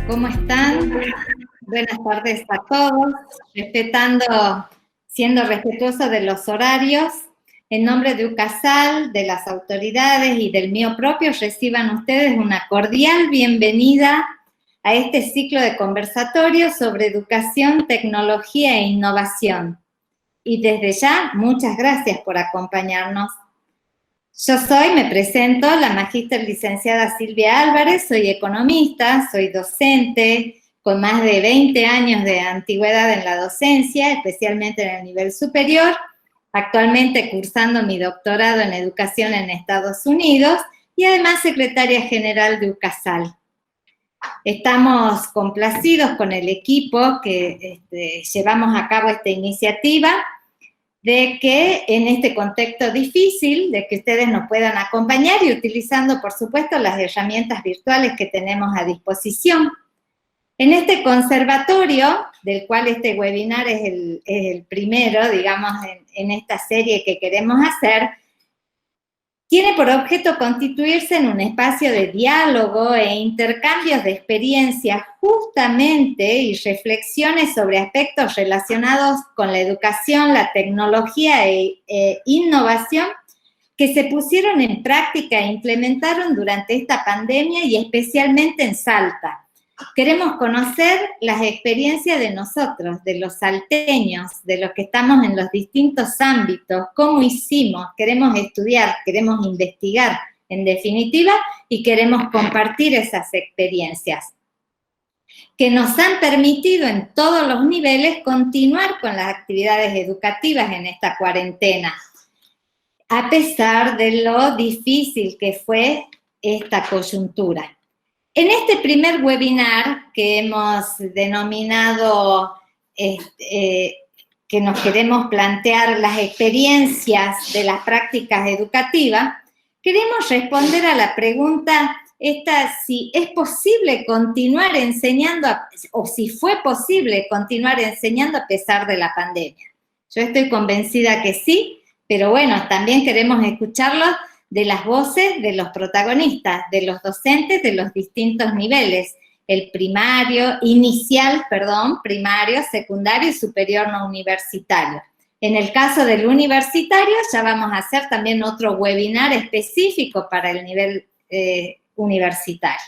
¿Cómo están? Buenas tardes a todos. Siendo respetuoso de los horarios, en nombre de UCASAL, de las autoridades y del mío propio, reciban ustedes una cordial bienvenida a este ciclo de conversatorios sobre educación, tecnología e innovación. Y desde ya, muchas gracias por acompañarnos. Yo me presento, la magíster licenciada Silvia Álvarez, soy economista, soy docente, con más de 20 años de antigüedad en la docencia, especialmente en el nivel superior, actualmente cursando mi doctorado en educación en Estados Unidos y además secretaria general de UCASAL. Estamos complacidos con el equipo que llevamos a cabo esta iniciativa, de que en este contexto difícil, de que ustedes nos puedan acompañar y utilizando, por supuesto, las herramientas virtuales que tenemos a disposición. En este conservatorio, del cual este webinar es el primero, digamos, en esta serie que queremos hacer, tiene por objeto constituirse en un espacio de diálogo e intercambios de experiencias justamente y reflexiones sobre aspectos relacionados con la educación, la tecnología e innovación que se pusieron en práctica e implementaron durante esta pandemia y especialmente en Salta. Queremos conocer las experiencias de nosotros, de los salteños, de los que estamos en los distintos ámbitos, cómo hicimos, queremos estudiar, queremos investigar, en definitiva, y queremos compartir esas experiencias que nos han permitido en todos los niveles continuar con las actividades educativas en esta cuarentena, a pesar de lo difícil que fue esta coyuntura. En este primer webinar que hemos denominado, que nos queremos plantear las experiencias de las prácticas educativas, queremos responder a la pregunta si es posible continuar enseñando, o si fue posible continuar enseñando a pesar de la pandemia. Yo estoy convencida que sí, pero bueno, también queremos escucharlos de las voces de los protagonistas, de los docentes de los distintos niveles, el primario, secundario y superior no universitario. En el caso del universitario, ya vamos a hacer también otro webinar específico para el nivel universitario.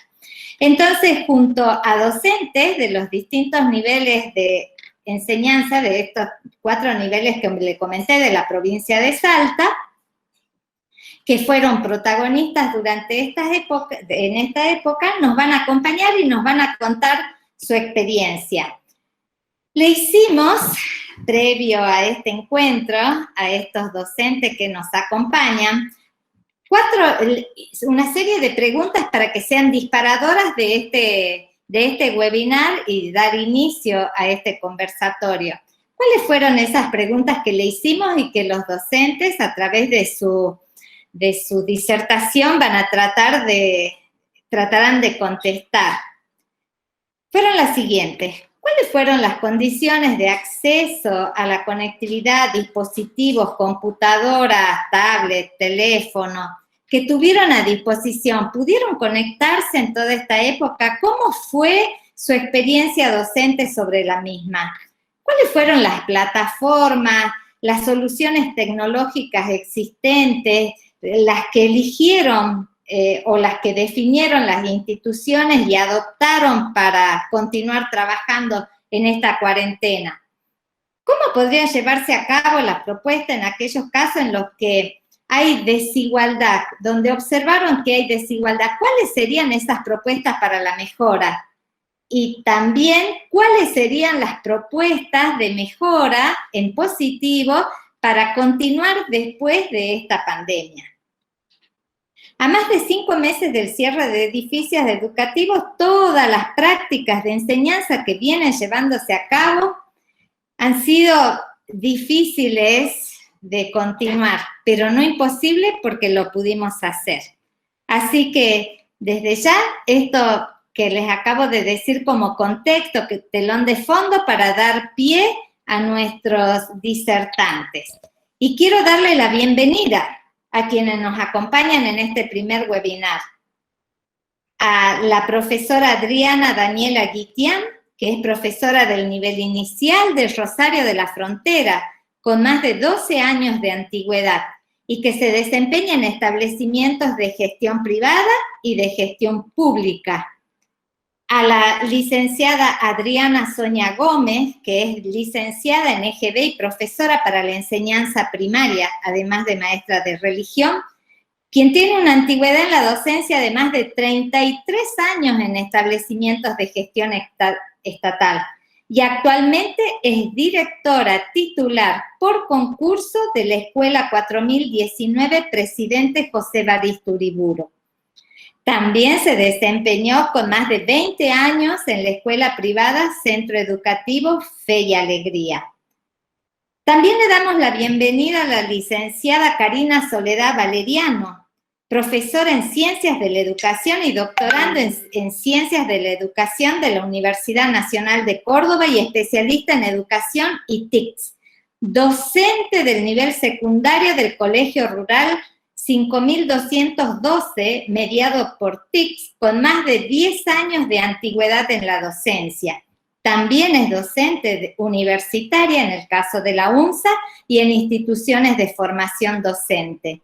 Entonces, junto a docentes de los distintos niveles de enseñanza, de estos 4 niveles que le comenté de la provincia de Salta, que fueron protagonistas durante en esta época, nos van a acompañar y nos van a contar su experiencia. Le hicimos, previo a este encuentro, a estos docentes que nos acompañan, una serie de preguntas para que sean disparadoras de este webinar y dar inicio a este conversatorio. ¿Cuáles fueron esas preguntas que le hicimos y que los docentes, a través de su disertación, tratarán de contestar? Fueron las siguientes. ¿Cuáles fueron las condiciones de acceso a la conectividad, dispositivos, computadoras, tablets, teléfonos, que tuvieron a disposición? ¿Pudieron conectarse en toda esta época? ¿Cómo fue su experiencia docente sobre la misma? ¿Cuáles fueron las plataformas, las soluciones tecnológicas existentes, las que eligieron o las que definieron las instituciones y adoptaron para continuar trabajando en esta cuarentena? ¿Cómo podrían llevarse a cabo las propuestas en aquellos casos en los que hay desigualdad, donde observaron que hay desigualdad? ¿Cuáles serían esas propuestas para la mejora? Y también, ¿cuáles serían las propuestas de mejora en positivo para continuar después de esta pandemia? A más de 5 meses del cierre de edificios educativos, todas las prácticas de enseñanza que vienen llevándose a cabo han sido difíciles de continuar, pero no imposible porque lo pudimos hacer. Así que, desde ya, esto que les acabo de decir como contexto, que telón de fondo para dar pie a nuestros disertantes. Y quiero darle la bienvenida a quienes nos acompañan en este primer webinar. a la profesora Adriana Daniela Guitián, que es profesora del nivel inicial de Rosario de la Frontera, con más de 12 años de antigüedad, y que se desempeña en establecimientos de gestión privada y de gestión pública. A la licenciada Adriana Sonia Gómez, que es licenciada en EGB y profesora para la enseñanza primaria, además de maestra de religión, quien tiene una antigüedad en la docencia de más de 33 años en establecimientos de gestión estatal, y actualmente es directora titular por concurso de la Escuela 4019 Presidente José Baristo Uriburu. También se desempeñó con más de 20 años en la escuela privada Centro Educativo Fe y Alegría. También le damos la bienvenida a la licenciada Karina Soledad Valeriano, profesora en Ciencias de la Educación y doctorando en Ciencias de la Educación de la Universidad Nacional de Córdoba y especialista en Educación y TICS, docente del nivel secundario del Colegio Rural 5212, mediado por TICS, con más de 10 años de antigüedad en la docencia. También es docente universitaria en el caso de la UNSA y en instituciones de formación docente.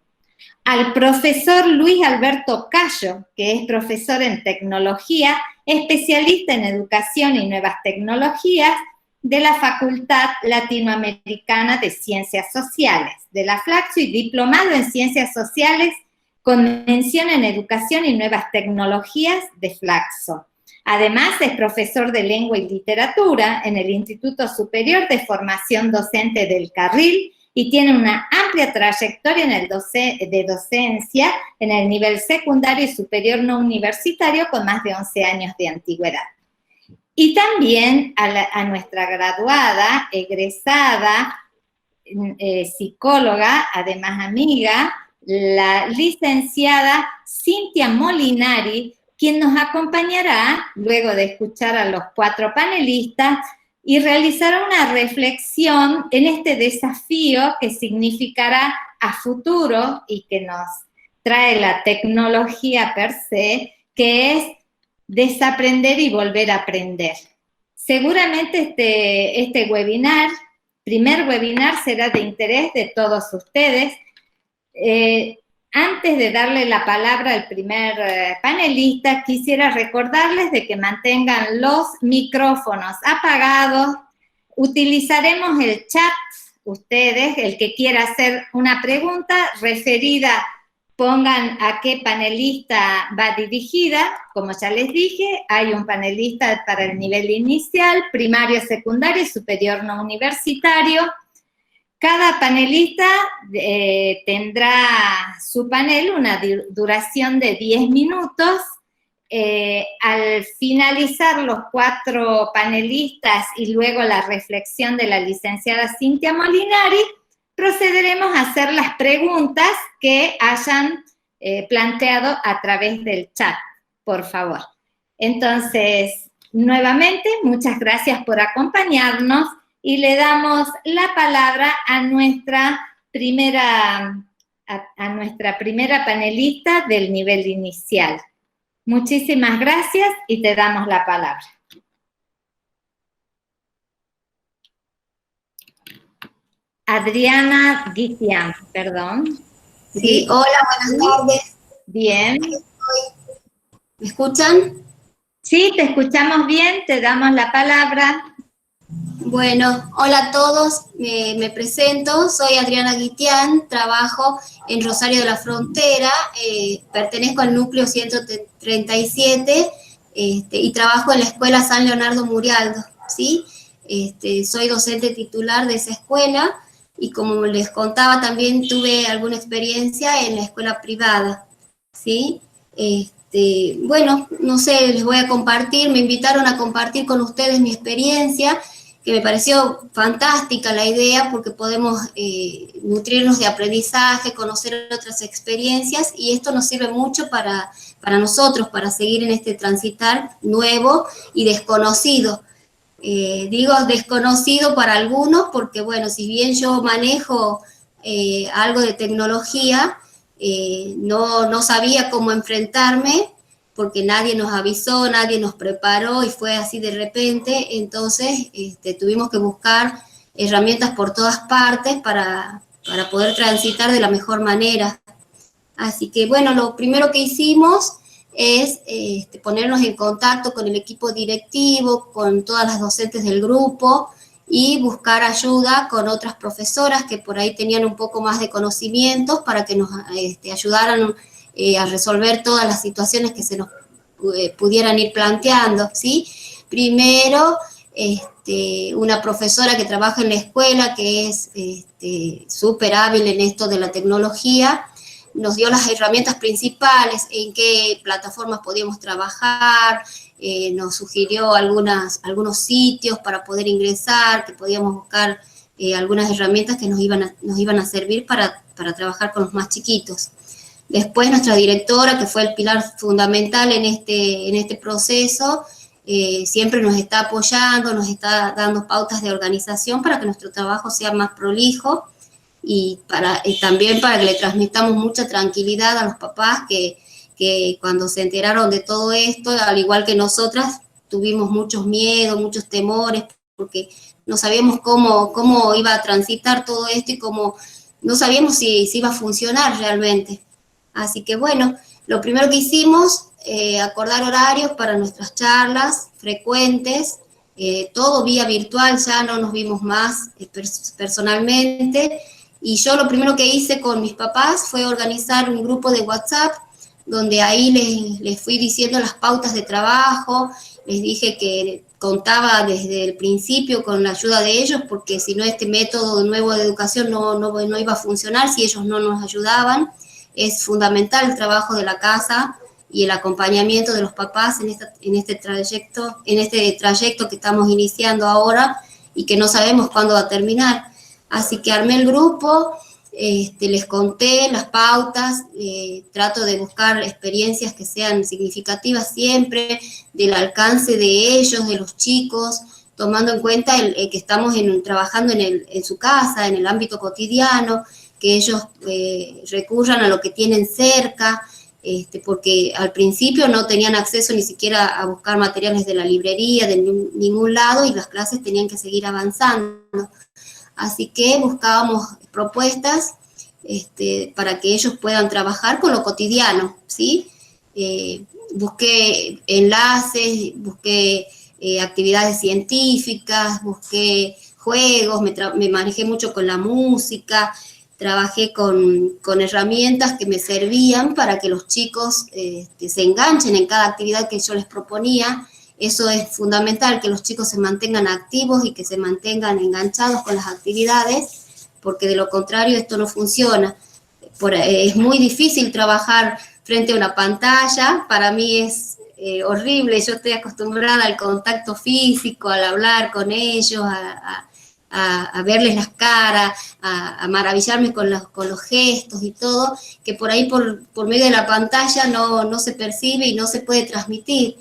Al profesor Luis Alberto Cayo, que es profesor en tecnología, especialista en educación y nuevas tecnologías de la Facultad Latinoamericana de Ciencias Sociales, de la Flaxo, y diplomado en Ciencias Sociales con mención en Educación y Nuevas Tecnologías de Flaxo. Además, es profesor de Lengua y Literatura en el Instituto Superior de Formación Docente del Carril y tiene una amplia trayectoria en el de docencia en el nivel secundario y superior no universitario con más de 11 años de antigüedad. Y también a nuestra graduada, egresada, psicóloga, además amiga, la licenciada Cintia Molinari, quien nos acompañará, luego de escuchar a los 4 panelistas, y realizará una reflexión en este desafío que significará a futuro y que nos trae la tecnología per se, que es desaprender y volver a aprender. Seguramente este webinar, primer webinar, será de interés de todos ustedes. Antes de darle la palabra al primer panelista, quisiera recordarles de que mantengan los micrófonos apagados. Utilizaremos el chat, ustedes, el que quiera hacer una pregunta referida, pongan a qué panelista va dirigida. Como ya les dije, hay un panelista para el nivel inicial, primario, secundario y superior no universitario. Cada panelista tendrá su panel una duración de 10 minutos. Al finalizar los 4 panelistas y luego la reflexión de la licenciada Cintia Molinari, procederemos a hacer las preguntas que hayan planteado a través del chat, por favor. Entonces, nuevamente, muchas gracias por acompañarnos. Y le damos la palabra a nuestra primera panelista del nivel inicial. Muchísimas gracias y te damos la palabra. Adriana Guitián, perdón. Sí, hola, buenas tardes. Bien. ¿Me escuchan? Sí, te escuchamos bien, te damos la palabra. Bueno, hola a todos, me presento, soy Adriana Guitián, trabajo en Rosario de la Frontera, pertenezco al núcleo 137 y trabajo en la escuela San Leonardo Murialdo, ¿sí? Soy docente titular de esa escuela y como les contaba también tuve alguna experiencia en la escuela privada, ¿sí? Bueno, no sé, les voy a compartir, me invitaron a compartir con ustedes mi experiencia, que me pareció fantástica la idea porque podemos nutrirnos de aprendizaje, conocer otras experiencias y esto nos sirve mucho para nosotros, para seguir en este transitar nuevo y desconocido. Digo desconocido para algunos porque, bueno, si bien yo manejo algo de tecnología, no sabía cómo enfrentarme porque nadie nos avisó, nadie nos preparó y fue así de repente. Entonces tuvimos que buscar herramientas por todas partes para poder transitar de la mejor manera. Así que bueno, lo primero que hicimos es ponernos en contacto con el equipo directivo, con todas las docentes del grupo y buscar ayuda con otras profesoras que por ahí tenían un poco más de conocimientos para que nos ayudaran a resolver todas las situaciones que se nos pudieran ir planteando, ¿sí? Primero, una profesora que trabaja en la escuela, que es súper hábil en esto de la tecnología, nos dio las herramientas principales, en qué plataformas podíamos trabajar, nos sugirió algunos sitios para poder ingresar, que podíamos buscar algunas herramientas que nos iban a servir para trabajar con los más chiquitos. Después nuestra directora, que fue el pilar fundamental en este proceso, siempre nos está apoyando, nos está dando pautas de organización para que nuestro trabajo sea más prolijo y también para que le transmitamos mucha tranquilidad a los papás que cuando se enteraron de todo esto, al igual que nosotras, tuvimos muchos miedos, muchos temores, porque no sabíamos cómo iba a transitar todo esto y no sabíamos si iba a funcionar realmente. Así que bueno, lo primero que hicimos, acordar horarios para nuestras charlas frecuentes, todo vía virtual, ya no nos vimos más personalmente, y yo lo primero que hice con mis papás fue organizar un grupo de WhatsApp, donde ahí les fui diciendo las pautas de trabajo, les dije que contaba desde el principio con la ayuda de ellos, porque si no este método nuevo de educación no iba a funcionar si ellos no nos ayudaban. Es fundamental el trabajo de la casa y el acompañamiento de los papás en este trayecto que estamos iniciando ahora y que no sabemos cuándo va a terminar. Así que armé el grupo, les conté las pautas, trato de buscar experiencias que sean significativas siempre, del alcance de ellos, de los chicos, tomando en cuenta que estamos trabajando en su casa, en el ámbito cotidiano, que ellos recurran a lo que tienen cerca, porque al principio no tenían acceso ni siquiera a buscar materiales de la librería, de ningún lado, y las clases tenían que seguir avanzando. Así que buscábamos propuestas para que ellos puedan trabajar con lo cotidiano, ¿sí? Busqué enlaces, busqué actividades científicas, busqué juegos, me manejé mucho con la música, trabajé con herramientas que me servían para que los chicos se enganchen en cada actividad que yo les proponía. Eso es fundamental, que los chicos se mantengan activos y que se mantengan enganchados con las actividades, porque de lo contrario esto no funciona. Es muy difícil trabajar frente a una pantalla, para mí es horrible, yo estoy acostumbrada al contacto físico, al hablar con ellos, a verles las caras, a maravillarme con los gestos y todo, que por ahí por medio de la pantalla no se percibe y no se puede transmitir,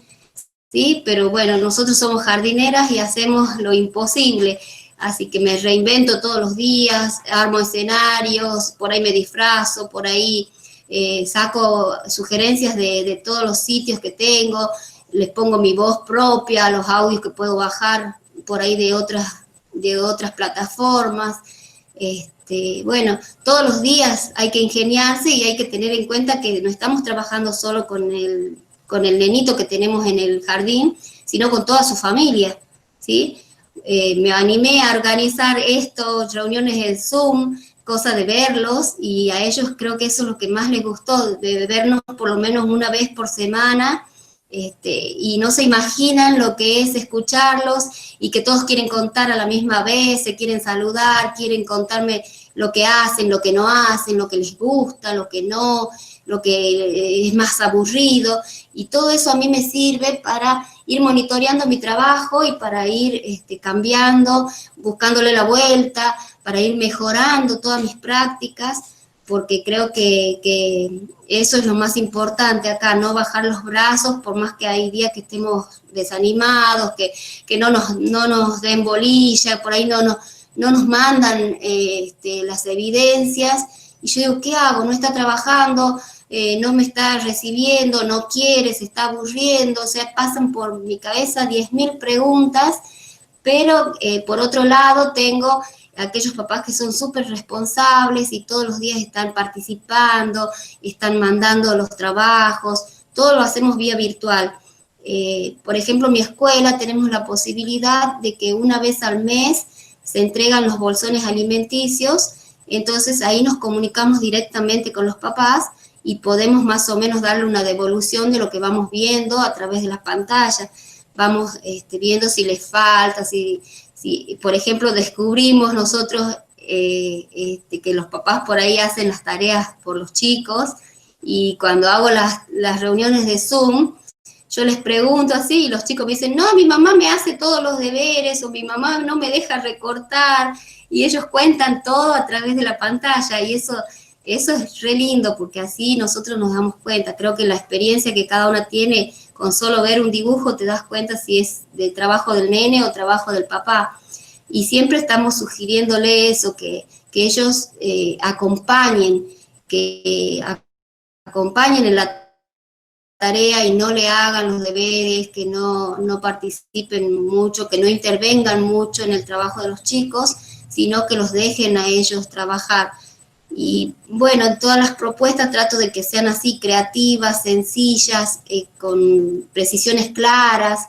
¿sí? Pero bueno, nosotros somos jardineras y hacemos lo imposible, así que me reinvento todos los días, armo escenarios, por ahí me disfrazo, por ahí saco sugerencias de todos los sitios que tengo, les pongo mi voz propia, los audios que puedo bajar por ahí de otras plataformas. Bueno, todos los días hay que ingeniarse y hay que tener en cuenta que no estamos trabajando solo con el nenito que tenemos en el jardín, sino con toda su familia, ¿sí? Me animé a organizar reuniones en Zoom, cosa de verlos, y a ellos creo que eso es lo que más les gustó, de vernos por lo menos una vez por semana, y no se imaginan lo que es escucharlos y que todos quieren contar a la misma vez, se quieren saludar, quieren contarme lo que hacen, lo que no hacen, lo que les gusta, lo que no, lo que es más aburrido, y todo eso a mí me sirve para ir monitoreando mi trabajo y para ir cambiando, buscándole la vuelta, para ir mejorando todas mis prácticas, porque creo que eso es lo más importante acá, no bajar los brazos, por más que hay días que estemos desanimados, que no nos den bolilla, por ahí no nos mandan las evidencias, y yo digo, ¿qué hago? No está trabajando, no me está recibiendo, no quiere, se está aburriendo, o sea, pasan por mi cabeza 10.000 preguntas, pero por otro lado tengo aquellos papás que son súper responsables y todos los días están participando, están mandando los trabajos, todo lo hacemos vía virtual. Por ejemplo, en mi escuela tenemos la posibilidad de que una vez al mes se entregan los bolsones alimenticios, entonces ahí nos comunicamos directamente con los papás y podemos más o menos darle una devolución de lo que vamos viendo a través de las pantallas. Vamos viendo si les falta, si por ejemplo descubrimos nosotros que los papás por ahí hacen las tareas por los chicos, y cuando hago las reuniones de Zoom, yo les pregunto así, y los chicos me dicen, no, mi mamá me hace todos los deberes, o mi mamá no me deja recortar, y ellos cuentan todo a través de la pantalla, y eso es re lindo, porque así nosotros nos damos cuenta. Creo que la experiencia que cada una tiene, con solo ver un dibujo te das cuenta si es de trabajo del nene o trabajo del papá. Y siempre estamos sugiriéndole eso, que ellos acompañen en la tarea y no le hagan los deberes, que no participen mucho, que no intervengan mucho en el trabajo de los chicos, sino que los dejen a ellos trabajar. Y bueno, en todas las propuestas trato de que sean así, creativas, sencillas, con precisiones claras.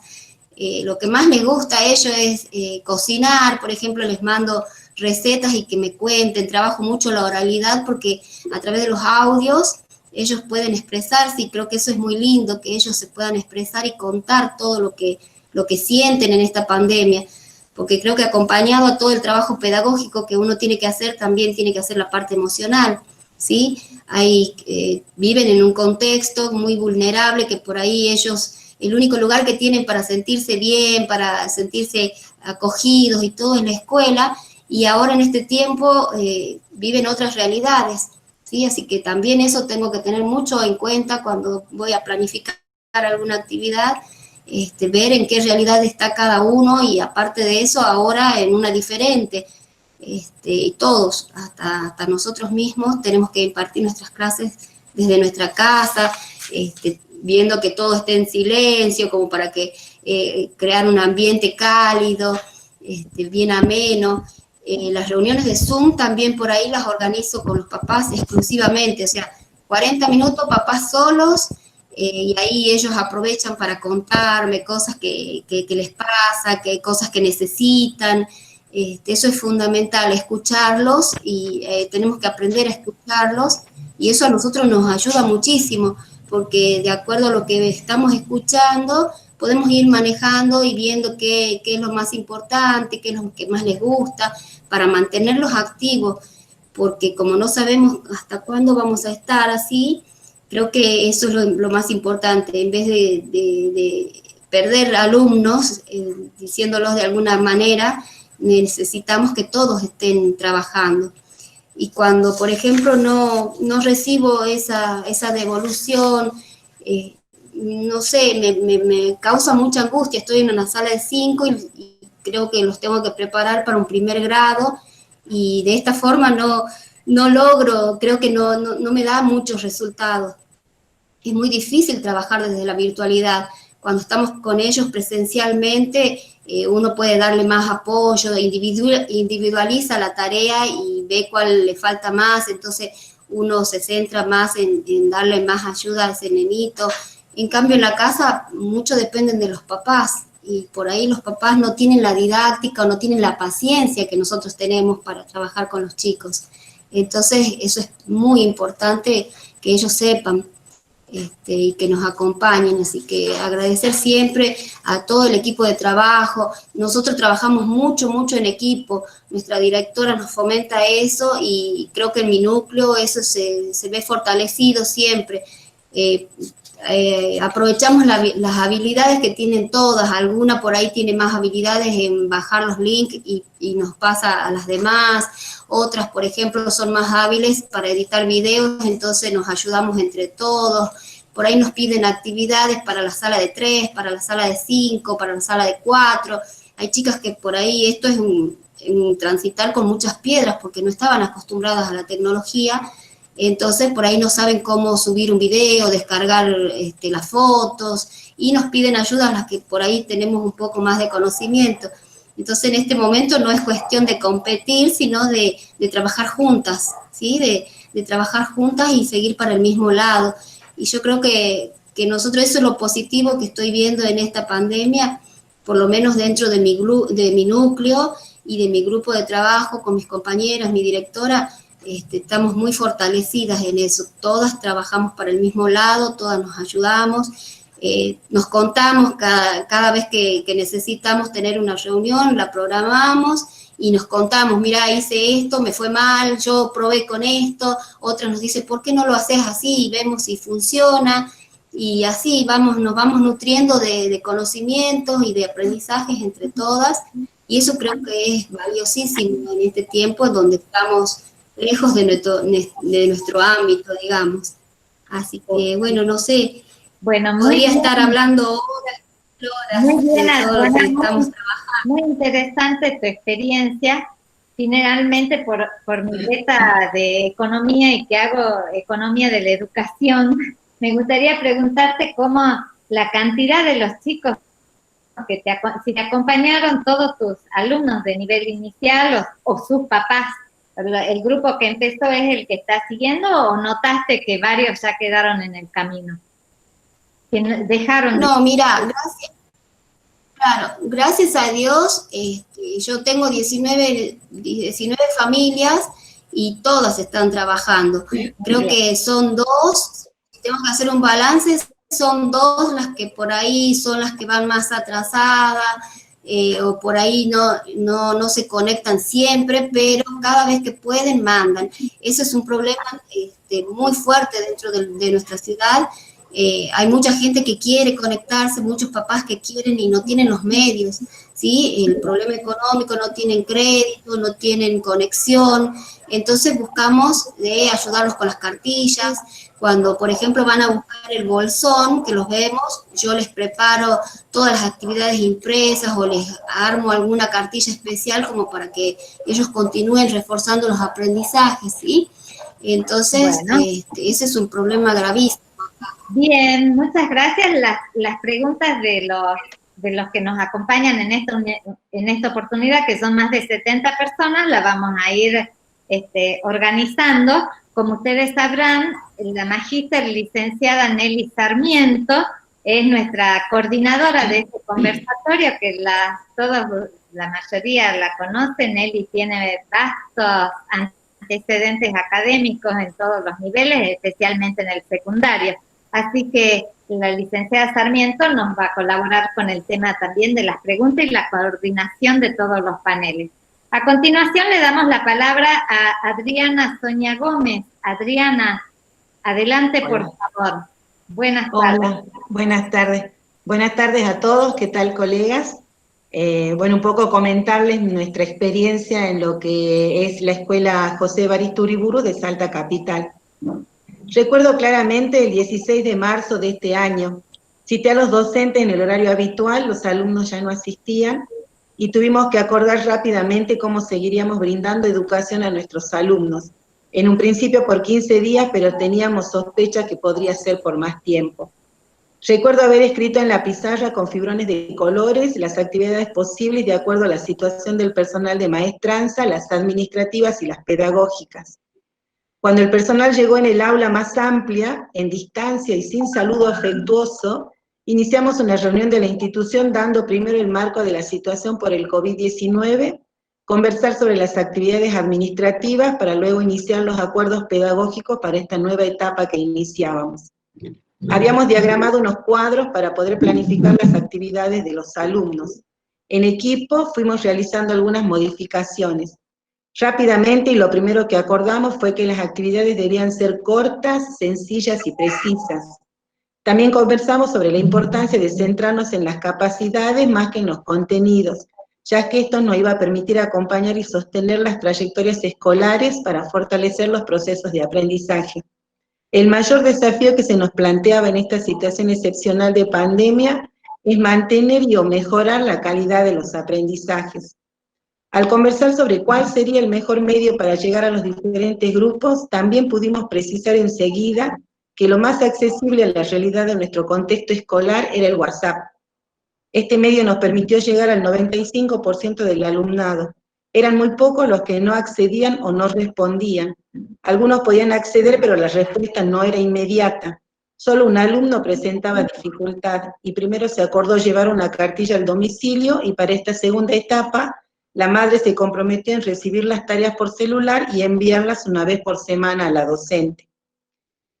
Lo que más les gusta a ellos es cocinar. Por ejemplo, les mando recetas y que me cuenten. Trabajo mucho la oralidad porque a través de los audios ellos pueden expresarse, y creo que eso es muy lindo, que ellos se puedan expresar y contar todo lo que sienten en esta pandemia, porque creo que acompañado a todo el trabajo pedagógico que uno tiene que hacer, también tiene que hacer la parte emocional, ¿sí? Viven en un contexto muy vulnerable, que por ahí ellos, el único lugar que tienen para sentirse bien, para sentirse acogidos y todo es la escuela, y ahora en este tiempo viven otras realidades, ¿sí? Así que también eso tengo que tener mucho en cuenta cuando voy a planificar alguna actividad, ver en qué realidad está cada uno, y aparte de eso ahora en una diferente. Y todos, hasta nosotros mismos, tenemos que impartir nuestras clases desde nuestra casa, viendo que todo esté en silencio, como para que crear un ambiente cálido, bien ameno. Las reuniones de Zoom también por ahí las organizo con los papás exclusivamente, o sea, 40 minutos papás solos, y ahí ellos aprovechan para contarme cosas que les pasa, cosas que necesitan. Eso es fundamental, escucharlos, y tenemos que aprender a escucharlos, y eso a nosotros nos ayuda muchísimo, porque de acuerdo a lo que estamos escuchando, podemos ir manejando y viendo qué es lo más importante, qué es lo que más les gusta, para mantenerlos activos, porque como no sabemos hasta cuándo vamos a estar así, creo que eso es lo más importante. En vez de perder alumnos, diciéndolos de alguna manera, necesitamos que todos estén trabajando. Y cuando, por ejemplo, no recibo esa devolución, no sé, me causa mucha angustia. Estoy en una sala de 5 y creo que los tengo que preparar para un primer grado, y de esta forma no logro, creo que no me da muchos resultados. Es muy difícil trabajar desde la virtualidad. Cuando estamos con ellos presencialmente, uno puede darle más apoyo, individualiza la tarea y ve cuál le falta más, entonces uno se centra más en darle más ayuda a ese nenito. En cambio, en la casa, mucho dependen de los papás, y por ahí los papás no tienen la didáctica o no tienen la paciencia que nosotros tenemos para trabajar con los chicos. Entonces, eso es muy importante que ellos sepan. Y que nos acompañen, así que agradecer siempre a todo el equipo de trabajo. Nosotros trabajamos mucho en equipo, nuestra directora nos fomenta eso, y creo que en mi núcleo eso se ve fortalecido siempre. Aprovechamos las habilidades que tienen todas, alguna por ahí tiene más habilidades en bajar los links y nos pasa a las demás, otras, por ejemplo, son más hábiles para editar videos, entonces nos ayudamos entre todos. Por ahí nos piden actividades para la sala de 3, para la sala de 5, para la sala de 4. Hay chicas que por ahí esto es un transitar con muchas piedras porque no estaban acostumbradas a la tecnología, Entonces por ahí no saben cómo subir un video, descargar las fotos, y nos piden ayuda a las que por ahí tenemos un poco más de conocimiento. Entonces en este momento no es cuestión de competir, sino de trabajar juntas, ¿sí? De trabajar juntas y seguir para el mismo lado. Y yo creo que nosotros, eso es lo positivo que estoy viendo en esta pandemia, por lo menos dentro de mi núcleo y de mi grupo de trabajo, con mis compañeras, mi directora, estamos muy fortalecidas en eso. Todas trabajamos para el mismo lado, todas nos ayudamos, nos contamos cada vez que necesitamos tener una reunión, la programamos y nos contamos, mira, hice esto, me fue mal, yo probé con esto, otra nos dice, ¿por qué no lo haces así? Y vemos si funciona, y así nos vamos nutriendo de conocimientos y de aprendizajes entre todas, y eso creo que es valiosísimo en este tiempo en donde estamos lejos de nuestro ámbito, digamos. Así que, bueno, no sé, bueno, podría estar hablando horas muy bien, de todo lo que estamos trabajando. muy interesante tu experiencia. Generalmente por mi beta de economía y que hago economía de la educación, me gustaría preguntarte cómo la cantidad de los chicos que si te acompañaron todos tus alumnos de nivel inicial o sus papás. ¿El grupo que empezó es el que está siguiendo o notaste que varios ya quedaron en el camino? Que dejaron. No, mira, gracias a Dios, yo tengo 19 familias y todas están trabajando. Creo que son dos, si tengo que hacer un balance, son dos las que por ahí son las que van más atrasadas, o por ahí no se conectan siempre, pero cada vez que pueden mandan. Eso es un problema muy fuerte dentro de nuestra ciudad. Hay mucha gente que quiere conectarse, muchos papás que quieren y no tienen los medios, ¿sí? El problema económico, no tienen crédito, no tienen conexión, entonces buscamos de ayudarlos con las cartillas. Cuando, por ejemplo, van a buscar el bolsón, que los vemos, yo les preparo todas las actividades impresas o les armo alguna cartilla especial como para que ellos continúen reforzando los aprendizajes, ¿sí? Entonces, bueno, ese es un problema gravísimo. Bien, muchas gracias. Las preguntas de los que nos acompañan en esta oportunidad, que son más de 70 personas, las vamos a ir organizando. Como ustedes sabrán, la magíster licenciada Nelly Sarmiento es nuestra coordinadora de este conversatorio, que la mayoría la conocen. Nelly tiene vastos antecedentes académicos en todos los niveles, especialmente en el secundario. Así que la licenciada Sarmiento nos va a colaborar con el tema también de las preguntas y la coordinación de todos los paneles. A continuación le damos la palabra a Adriana Sonia Gómez. Adriana, adelante. Hola. Por favor. Buenas tardes. Hola, buenas tardes. Buenas tardes a todos, ¿qué tal, colegas? Bueno, un poco comentarles nuestra experiencia en lo que es la Escuela José Evaristo Uriburu de Salta Capital. Recuerdo claramente el 16 de marzo de este año. Cité a los docentes en el horario habitual, los alumnos ya no asistían, y tuvimos que acordar rápidamente cómo seguiríamos brindando educación a nuestros alumnos. En un principio por 15 días, pero teníamos sospecha que podría ser por más tiempo. Recuerdo haber escrito en la pizarra con fibrones de colores las actividades posibles de acuerdo a la situación del personal de maestranza, las administrativas y las pedagógicas. Cuando el personal llegó en el aula más amplia, en distancia y sin saludo afectuoso, iniciamos una reunión de la institución dando primero el marco de la situación por el COVID-19, conversar sobre las actividades administrativas para luego iniciar los acuerdos pedagógicos para esta nueva etapa que iniciábamos. Habíamos diagramado unos cuadros para poder planificar las actividades de los alumnos. En equipo fuimos realizando algunas modificaciones. Rápidamente, y lo primero que acordamos fue que las actividades debían ser cortas, sencillas y precisas. También conversamos sobre la importancia de centrarnos en las capacidades más que en los contenidos, ya que esto nos iba a permitir acompañar y sostener las trayectorias escolares para fortalecer los procesos de aprendizaje. El mayor desafío que se nos planteaba en esta situación excepcional de pandemia es mantener y o mejorar la calidad de los aprendizajes. Al conversar sobre cuál sería el mejor medio para llegar a los diferentes grupos, también pudimos precisar enseguida que lo más accesible a la realidad de nuestro contexto escolar era el WhatsApp. Este medio nos permitió llegar al 95% del alumnado. Eran muy pocos los que no accedían o no respondían. Algunos podían acceder, pero la respuesta no era inmediata. Solo un alumno presentaba dificultad y primero se acordó llevar una cartilla al domicilio y para esta segunda etapa la madre se comprometió en recibir las tareas por celular y enviarlas una vez por semana a la docente.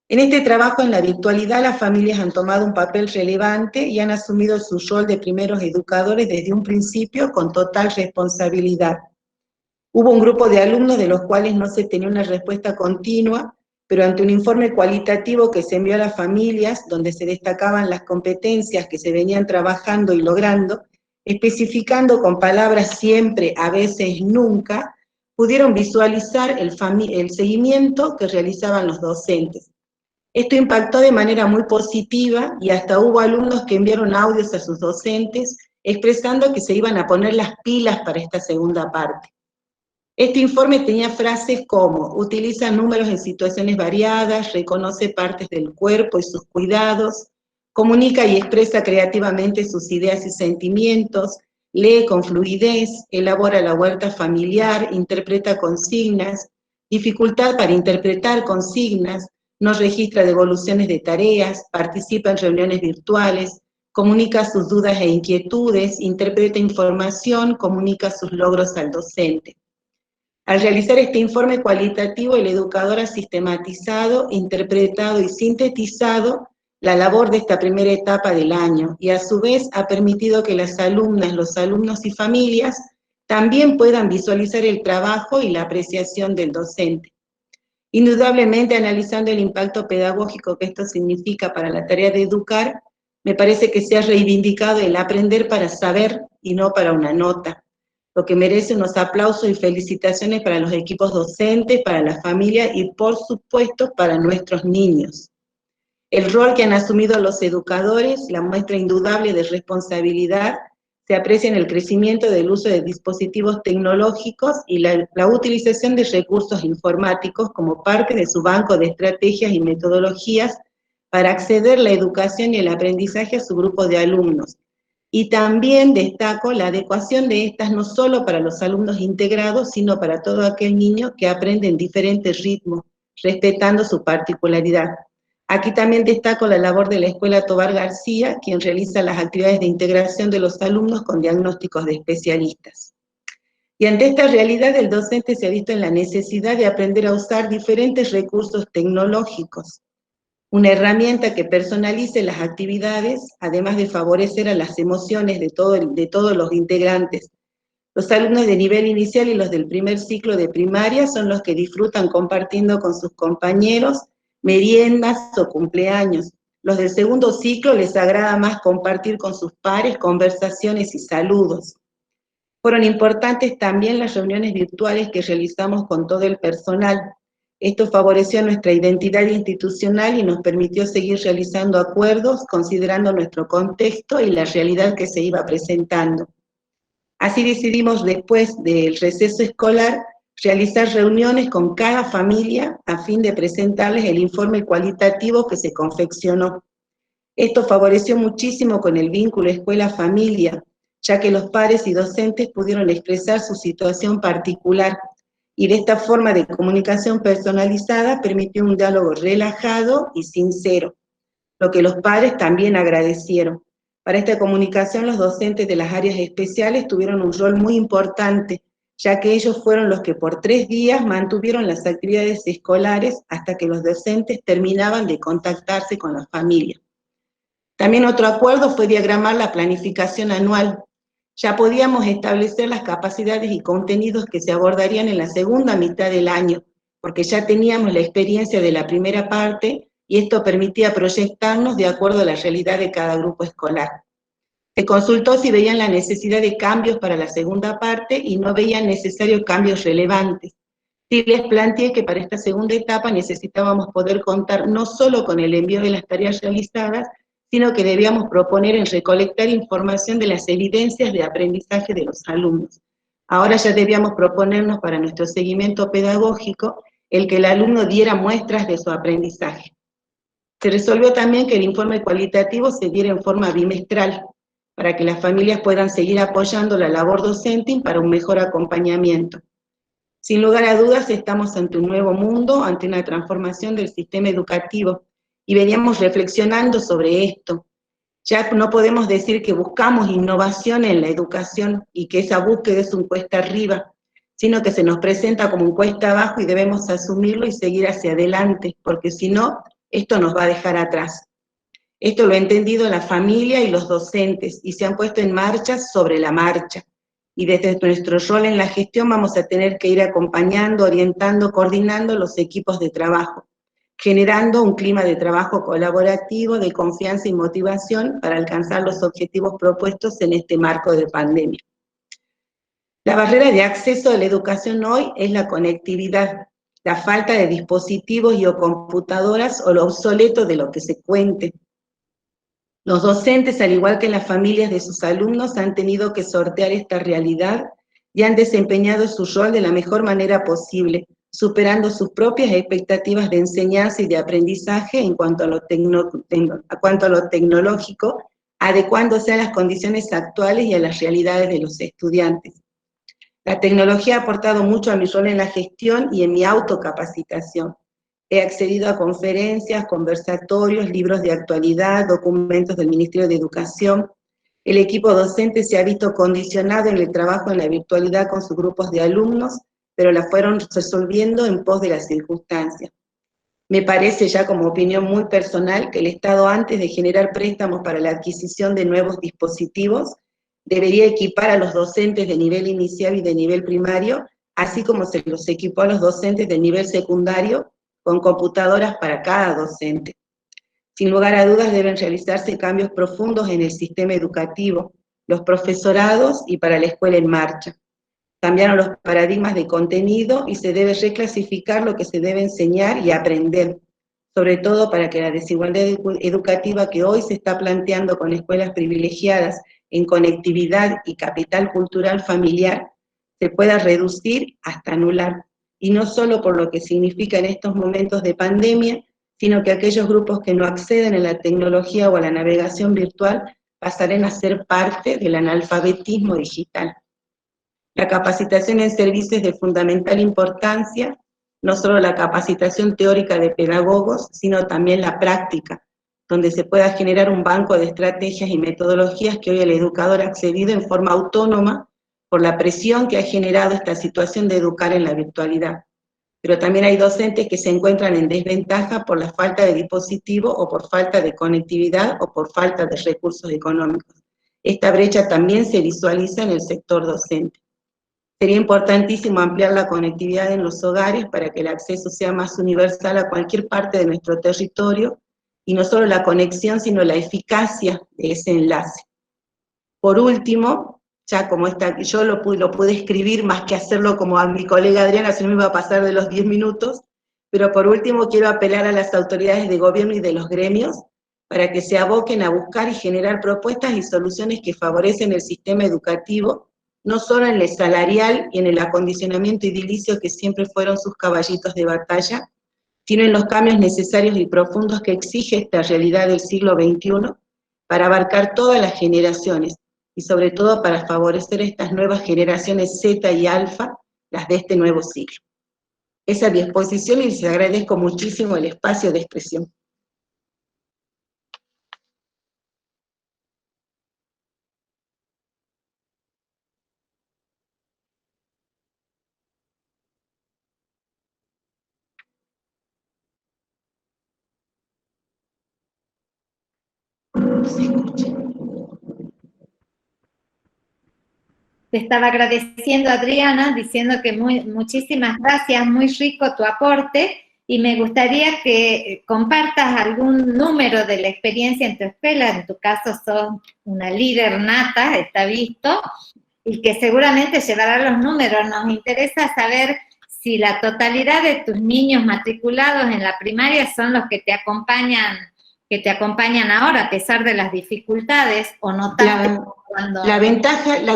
En este trabajo en la virtualidad las familias han tomado un papel relevante y han asumido su rol de primeros educadores desde un principio con total responsabilidad. Hubo un grupo de alumnos de los cuales no se tenía una respuesta continua, pero ante un informe cualitativo que se envió a las familias, donde se destacaban las competencias que se venían trabajando y logrando, especificando con palabras siempre, a veces, nunca, pudieron visualizar el seguimiento que realizaban los docentes. Esto impactó de manera muy positiva y hasta hubo alumnos que enviaron audios a sus docentes expresando que se iban a poner las pilas para esta segunda parte. Este informe tenía frases como: utiliza números en situaciones variadas, reconoce partes del cuerpo y sus cuidados, comunica y expresa creativamente sus ideas y sentimientos, lee con fluidez, elabora la huerta familiar, interpreta consignas, dificultad para interpretar consignas, no registra devoluciones de tareas, participa en reuniones virtuales, comunica sus dudas e inquietudes, interpreta información, comunica sus logros al docente. Al realizar este informe cualitativo, el educador ha sistematizado, interpretado y sintetizado la labor de esta primera etapa del año y a su vez ha permitido que las alumnas, los alumnos y familias también puedan visualizar el trabajo y la apreciación del docente. Indudablemente, analizando el impacto pedagógico que esto significa para la tarea de educar, me parece que se ha reivindicado el aprender para saber y no para una nota, lo que merece unos aplausos y felicitaciones para los equipos docentes, para la familia y, por supuesto, para nuestros niños. El rol que han asumido los educadores, la muestra indudable de responsabilidad, se aprecia en el crecimiento del uso de dispositivos tecnológicos y la utilización de recursos informáticos como parte de su banco de estrategias y metodologías para acceder a la educación y el aprendizaje a su grupo de alumnos. Y también destaco la adecuación de estas no solo para los alumnos integrados, sino para todo aquel niño que aprende en diferentes ritmos, respetando su particularidad. Aquí también destaco la labor de la Escuela Tobar García, quien realiza las actividades de integración de los alumnos con diagnósticos de especialistas. Y ante esta realidad, el docente se ha visto en la necesidad de aprender a usar diferentes recursos tecnológicos, una herramienta que personalice las actividades, además de favorecer a las emociones de todos los integrantes. Los alumnos de nivel inicial y los del primer ciclo de primaria son los que disfrutan compartiendo con sus compañeros meriendas o cumpleaños. Los del segundo ciclo les agrada más compartir con sus pares conversaciones y saludos. Fueron importantes también las reuniones virtuales que realizamos con todo el personal. Esto favoreció nuestra identidad institucional y nos permitió seguir realizando acuerdos considerando nuestro contexto y la realidad que se iba presentando. Así decidimos, después del receso escolar, realizar reuniones con cada familia a fin de presentarles el informe cualitativo que se confeccionó. Esto favoreció muchísimo con el vínculo escuela-familia, ya que los padres y docentes pudieron expresar su situación particular, y de esta forma de comunicación personalizada permitió un diálogo relajado y sincero, lo que los padres también agradecieron. Para esta comunicación, los docentes de las áreas especiales tuvieron un rol muy importante, ya que ellos fueron los que por 3 días mantuvieron las actividades escolares hasta que los docentes terminaban de contactarse con la familia. También otro acuerdo fue diagramar la planificación anual. Ya podíamos establecer las capacidades y contenidos que se abordarían en la segunda mitad del año, porque ya teníamos la experiencia de la primera parte y esto permitía proyectarnos de acuerdo a la realidad de cada grupo escolar. Se consultó si veían la necesidad de cambios para la segunda parte y no veían necesarios cambios relevantes. Sí les planteé que para esta segunda etapa necesitábamos poder contar no solo con el envío de las tareas realizadas, sino que debíamos proponer en recolectar información de las evidencias de aprendizaje de los alumnos. Ahora ya debíamos proponernos para nuestro seguimiento pedagógico el que el alumno diera muestras de su aprendizaje. Se resolvió también que el informe cualitativo se diera en forma bimestral, para que las familias puedan seguir apoyando la labor docente para un mejor acompañamiento. Sin lugar a dudas, estamos ante un nuevo mundo, ante una transformación del sistema educativo, y veníamos reflexionando sobre esto. Ya no podemos decir que buscamos innovación en la educación y que esa búsqueda es un cuesta arriba, sino que se nos presenta como un cuesta abajo y debemos asumirlo y seguir hacia adelante, porque si no, esto nos va a dejar atrás. Esto lo ha entendido la familia y los docentes, y se han puesto en marcha sobre la marcha. Y desde nuestro rol en la gestión vamos a tener que ir acompañando, orientando, coordinando los equipos de trabajo, generando un clima de trabajo colaborativo, de confianza y motivación para alcanzar los objetivos propuestos en este marco de pandemia. La barrera de acceso a la educación hoy es la conectividad, la falta de dispositivos y o computadoras o lo obsoleto de lo que se cuente. Los docentes, al igual que las familias de sus alumnos, han tenido que sortear esta realidad y han desempeñado su rol de la mejor manera posible, superando sus propias expectativas de enseñanza y de aprendizaje en cuanto a lo tecnológico, adecuándose a las condiciones actuales y a las realidades de los estudiantes. La tecnología ha aportado mucho a mi rol en la gestión y en mi autocapacitación. He accedido a conferencias, conversatorios, libros de actualidad, documentos del Ministerio de Educación. El equipo docente se ha visto condicionado en el trabajo en la virtualidad con sus grupos de alumnos, pero la fueron resolviendo en pos de las circunstancias. Me parece, ya como opinión muy personal, que el Estado, antes de generar préstamos para la adquisición de nuevos dispositivos, debería equipar a los docentes de nivel inicial y de nivel primario, así como se los equipó a los docentes de nivel secundario, con computadoras para cada docente. Sin lugar a dudas deben realizarse cambios profundos en el sistema educativo, los profesorados y para la escuela en marcha. Cambiaron los paradigmas de contenido y se debe reclasificar lo que se debe enseñar y aprender, sobre todo para que la desigualdad educativa que hoy se está planteando con escuelas privilegiadas en conectividad y capital cultural familiar se pueda reducir hasta anular. Y no solo por lo que significa en estos momentos de pandemia, sino que aquellos grupos que no acceden a la tecnología o a la navegación virtual pasarán a ser parte del analfabetismo digital. La capacitación en servicios es de fundamental importancia, no solo la capacitación teórica de pedagogos, sino también la práctica, donde se pueda generar un banco de estrategias y metodologías que hoy el educador ha accedido en forma autónoma por la presión que ha generado esta situación de educar en la virtualidad. Pero también hay docentes que se encuentran en desventaja por la falta de dispositivo o por falta de conectividad o por falta de recursos económicos. Esta brecha también se visualiza en el sector docente. Sería importantísimo ampliar la conectividad en los hogares para que el acceso sea más universal a cualquier parte de nuestro territorio, y no solo la conexión, sino la eficacia de ese enlace. Por último, ya como yo lo pude escribir más que hacerlo como a mi colega Adriana, si no me iba a pasar de los 10 minutos, pero por último quiero apelar a las autoridades de gobierno y de los gremios para que se aboquen a buscar y generar propuestas y soluciones que favorecen el sistema educativo, no solo en el salarial y en el acondicionamiento edilicio que siempre fueron sus caballitos de batalla, sino en los cambios necesarios y profundos que exige esta realidad del siglo XXI para abarcar todas las generaciones, y sobre todo para favorecer estas nuevas generaciones Z y Alfa, las de este nuevo siglo. Esa es mi exposición y les agradezco muchísimo el espacio de expresión. Se escucha. Te estaba agradeciendo, Adriana, diciendo que muchísimas gracias, muy rico tu aporte, y me gustaría que compartas algún número de la experiencia en tu escuela. En tu caso sos una líder nata, está visto, y que seguramente llevará los números. Nos interesa saber si la totalidad de tus niños matriculados en la primaria son los que te acompañan que te acompañan ahora a pesar de las dificultades, o notaste cuando... La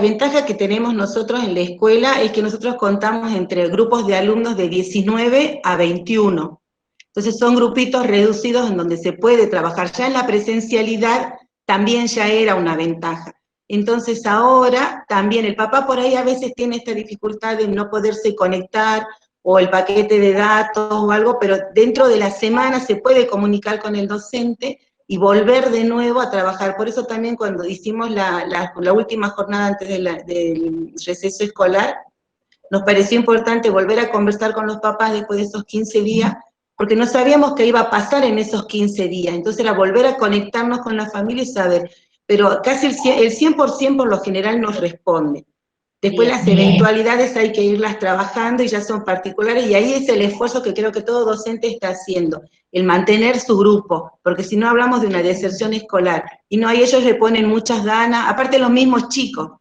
ventaja que tenemos nosotros en la escuela es que nosotros contamos entre grupos de alumnos de 19 a 21. Entonces son grupitos reducidos en donde se puede trabajar. Ya en la presencialidad también ya era una ventaja. Entonces ahora también el papá por ahí a veces tiene esta dificultad de no poderse conectar, o el paquete de datos o algo, pero dentro de la semana se puede comunicar con el docente y volver de nuevo a trabajar. Por eso también cuando hicimos la última jornada antes del receso escolar, nos pareció importante volver a conversar con los papás después de esos 15 días, porque no sabíamos qué iba a pasar en esos 15 días. Entonces era volver a conectarnos con la familia y saber, pero casi el 100% por lo general nos responde. Después las eventualidades hay que irlas trabajando y ya son particulares, y ahí es el esfuerzo que creo que todo docente está haciendo, el mantener su grupo, porque si no hablamos de una deserción escolar, y no, y ellos le ponen muchas ganas, aparte los mismos chicos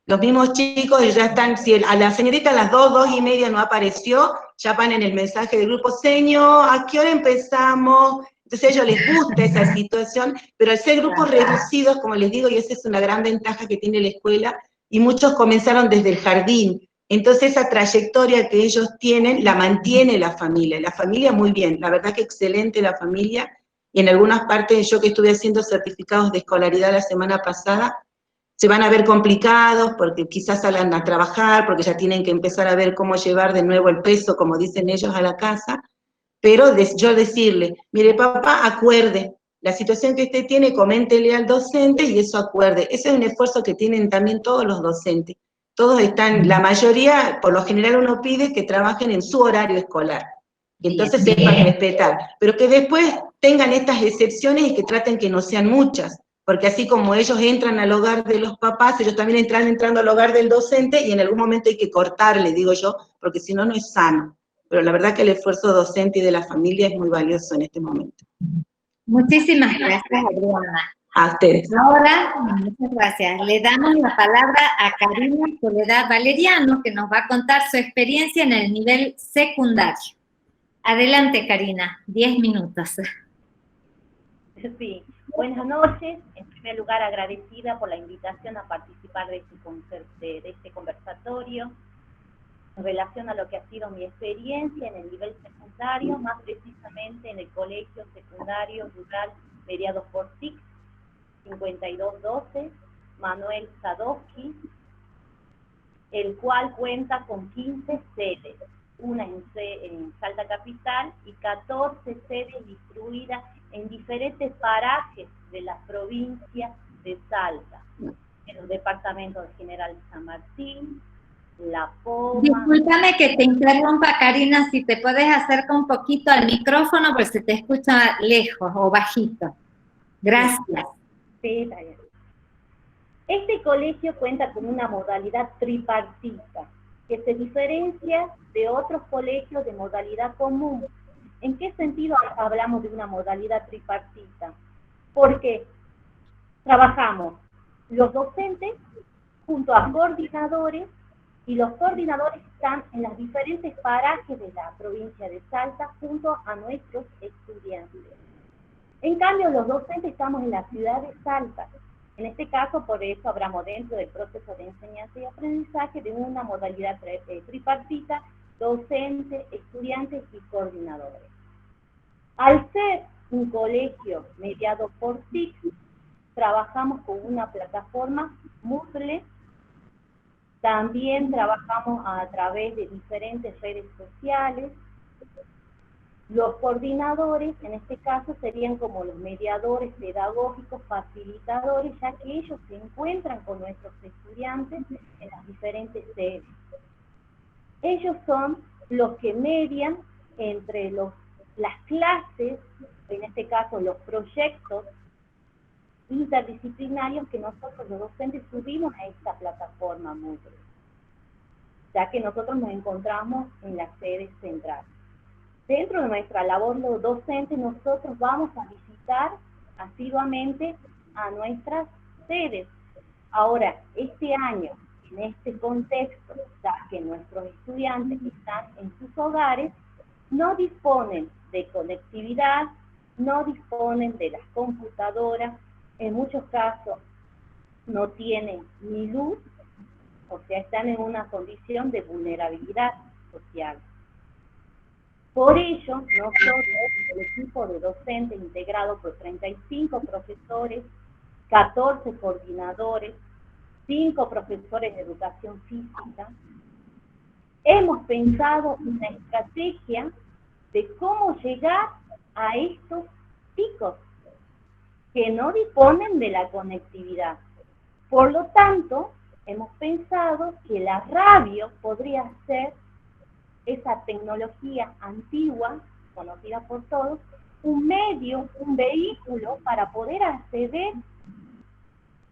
ya están, si a la señorita a las 2:30 no apareció, ya van en el mensaje del grupo, señor, ¿a qué hora empezamos? Entonces a ellos les gusta esa situación, pero al ser grupos reducidos, como les digo, y esa es una gran ventaja que tiene la escuela, y muchos comenzaron desde el jardín, entonces esa trayectoria que ellos tienen la mantiene la familia muy bien, la verdad que excelente la familia, y en algunas partes yo que estuve haciendo certificados de escolaridad la semana pasada, se van a ver complicados porque quizás salgan a trabajar, porque ya tienen que empezar a ver cómo llevar de nuevo el peso, como dicen ellos, a la casa, pero yo decirle, mire papá, acuerde, la situación que usted tiene, coméntele al docente y eso acuerde. Ese es un esfuerzo que tienen también todos los docentes. Todos están, la mayoría, por lo general uno pide que trabajen en su horario escolar, y entonces sepan respetar, pero que después tengan estas excepciones y que traten que no sean muchas, porque así como ellos entran al hogar de los papás, ellos también están entrando al hogar del docente y en algún momento hay que cortarle, digo yo, porque si no, no es sano. Pero la verdad que el esfuerzo docente y de la familia es muy valioso en este momento. Muchísimas gracias, Adriana. A ustedes. Ahora, muchas gracias. Le damos la palabra a Karina Soledad Valeriano, que nos va a contar su experiencia en el nivel secundario. Adelante, Karina, 10 minutos. Sí, buenas noches. En primer lugar, agradecida por la invitación a participar de este conversatorio en relación a lo que ha sido mi experiencia en el nivel secundario, más precisamente en el Colegio Secundario Rural mediado por TIC 5212, Manuel Sadowski, el cual cuenta con 15 sedes, una en Salta Capital y 14 sedes distribuidas en diferentes parajes de la provincia de Salta, en los departamentos de General San Martín, La Poma. Discúlpame que te interrumpa, Karina, si te puedes acercar un poquito al micrófono, porque se te escucha lejos o bajito. Gracias. Sí, está bien. Este colegio cuenta con una modalidad tripartita, que se diferencia de otros colegios de modalidad común. ¿En qué sentido hablamos de una modalidad tripartita? Porque trabajamos los docentes junto a coordinadores, y los coordinadores están en las diferentes parajes de la provincia de Salta junto a nuestros estudiantes. En cambio, los docentes estamos en la ciudad de Salta. En este caso, por eso hablamos dentro del proceso de enseñanza y aprendizaje de una modalidad tripartita, docentes, estudiantes y coordinadores. Al ser un colegio mediado por TIC, trabajamos con una plataforma Moodle. También trabajamos a través de diferentes redes sociales. Los coordinadores, en este caso, serían como los mediadores pedagógicos, facilitadores, ya que ellos se encuentran con nuestros estudiantes en las diferentes sedes. Ellos son los que median entre las clases, en este caso los proyectos interdisciplinarios que nosotros los docentes subimos a esta plataforma Moodle, ya que nosotros nos encontramos en la sede central. Dentro de nuestra labor docente, nosotros vamos a visitar asiduamente a nuestras sedes. Ahora, este año, en este contexto, ya que nuestros estudiantes están en sus hogares, no disponen de conectividad, no disponen de las computadoras, en muchos casos no tienen ni luz, o sea, están en una condición de vulnerabilidad social. Por ello, nosotros, el equipo de docentes integrado por 35 profesores, 14 coordinadores, 5 profesores de educación física, hemos pensado una estrategia de cómo llegar a estos chicos que no disponen de la conectividad. Por lo tanto, hemos pensado que la radio podría ser esa tecnología antigua, conocida por todos, un medio, un vehículo para poder acceder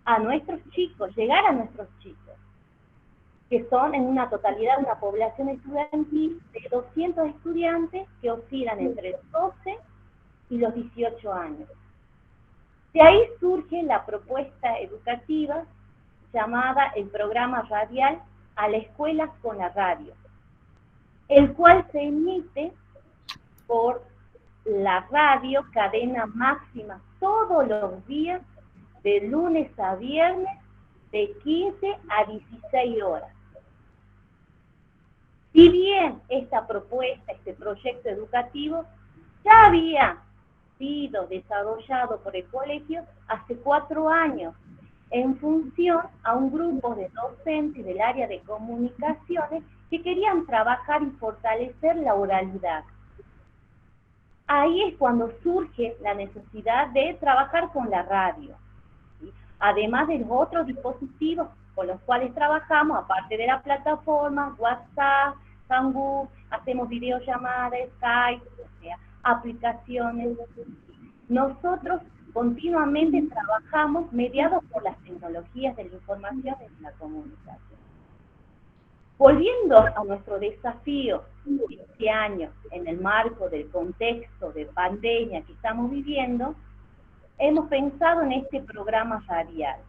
a nuestros chicos, llegar a nuestros chicos, que son en una totalidad una población estudiantil de 200 estudiantes que oscilan entre los 12 y los 18 años. De ahí surge la propuesta educativa llamada el programa radial A la Escuela con la Radio, el cual se emite por la radio Cadena Máxima todos los días, de lunes a viernes, de 15 a 16 horas. Si bien esta propuesta, este proyecto educativo, ya había sido desarrollado por el colegio hace 4 años, en función a un grupo de docentes del área de comunicaciones que querían trabajar y fortalecer la oralidad. Ahí es cuando surge la necesidad de trabajar con la radio, ¿sí? Además de los otros dispositivos con los cuales trabajamos, aparte de la plataforma, WhatsApp, Hangouts, hacemos videollamadas, Skype, o sea, aplicaciones. Nosotros continuamente trabajamos mediados por las tecnologías de la información y de la comunicación. Volviendo a nuestro desafío de este año, en el marco del contexto de pandemia que estamos viviendo, hemos pensado en este programa radial.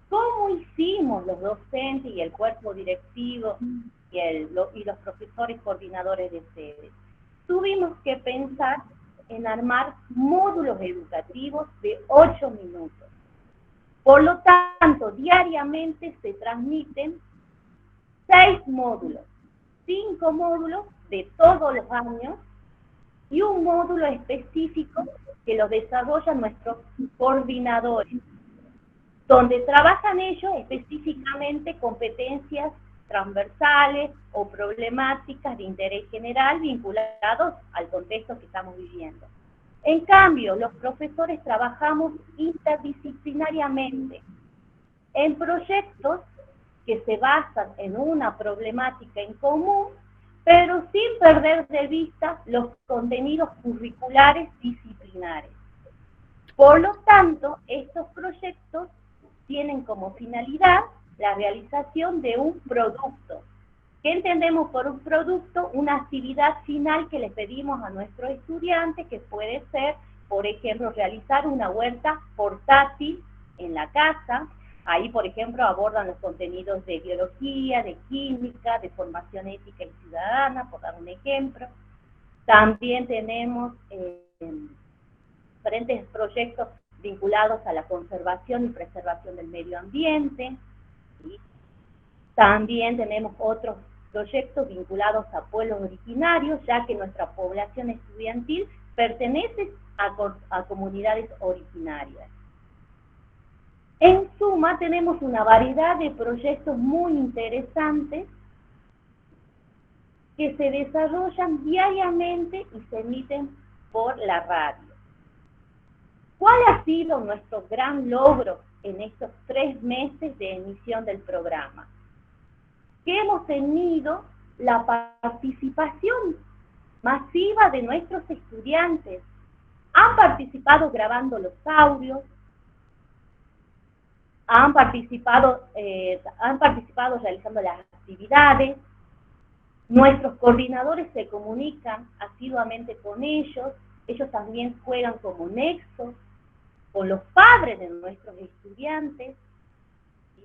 ¿Cómo hicimos los docentes y el cuerpo directivo y los profesores coordinadores de sedes? Tuvimos que pensar en armar módulos educativos de 8 minutos. Por lo tanto, diariamente se transmiten 6 módulos, 5 módulos de todos los años y un módulo específico que lo desarrollan nuestros coordinadores, donde trabajan ellos específicamente competencias transversales o problemáticas de interés general vinculados al contexto que estamos viviendo. En cambio, los profesores trabajamos interdisciplinariamente en proyectos que se basan en una problemática en común, pero sin perder de vista los contenidos curriculares disciplinares. Por lo tanto, estos proyectos tienen como finalidad la realización de un producto. ¿Qué entendemos por un producto? Una actividad final que les pedimos a nuestros estudiantes, que puede ser, por ejemplo, realizar una huerta portátil en la casa. Ahí, por ejemplo, abordan los contenidos de biología, de química, de formación ética y ciudadana, por dar un ejemplo. También tenemos diferentes proyectos vinculados a la conservación y preservación del medio ambiente, ¿sí? También tenemos otros proyectos vinculados a pueblos originarios, ya que nuestra población estudiantil pertenece a comunidades originarias. En suma, tenemos una variedad de proyectos muy interesantes que se desarrollan diariamente y se emiten por la radio. ¿Cuál ha sido nuestro gran logro en estos 3 meses de emisión del programa? Que hemos tenido la participación masiva de nuestros estudiantes. Han participado grabando los audios, han participado realizando las actividades. Nuestros coordinadores se comunican asiduamente con ellos. Ellos también juegan como nexo con los padres de nuestros estudiantes. ¿Sí?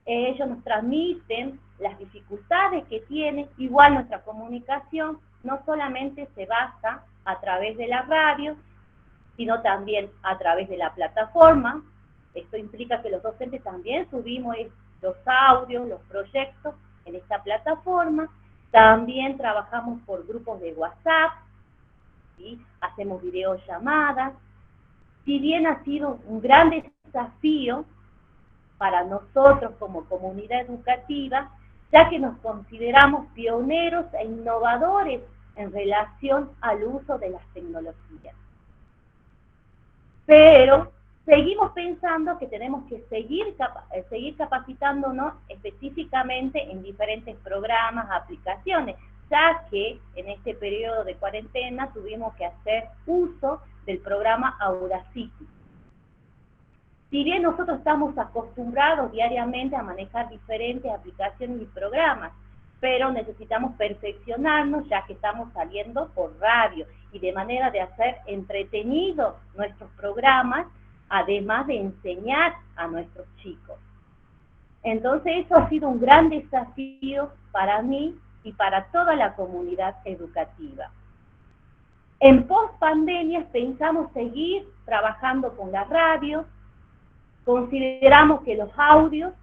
Ellos nos transmiten las dificultades que tienen. Igual nuestra comunicación no solamente se basa a través de la radio, sino también a través de la plataforma. Esto implica que los docentes también subimos los audios, los proyectos en esta plataforma. También trabajamos por grupos de WhatsApp, ¿sí? Hacemos videollamadas. Si bien ha sido un gran desafío para nosotros como comunidad educativa, ya que nos consideramos pioneros e innovadores en relación al uso de las tecnologías. Pero seguimos pensando que tenemos que seguir capacitándonos específicamente en diferentes programas, aplicaciones, ya que en este periodo de cuarentena tuvimos que hacer uso del programa Audacity. Si bien nosotros estamos acostumbrados diariamente a manejar diferentes aplicaciones y programas, pero necesitamos perfeccionarnos ya que estamos saliendo por radio y de manera de hacer entretenidos nuestros programas, además de enseñar a nuestros chicos. Entonces eso ha sido un gran desafío para mí y para toda la comunidad educativa. En post-pandemia pensamos seguir trabajando con la radio. Consideramos que los audios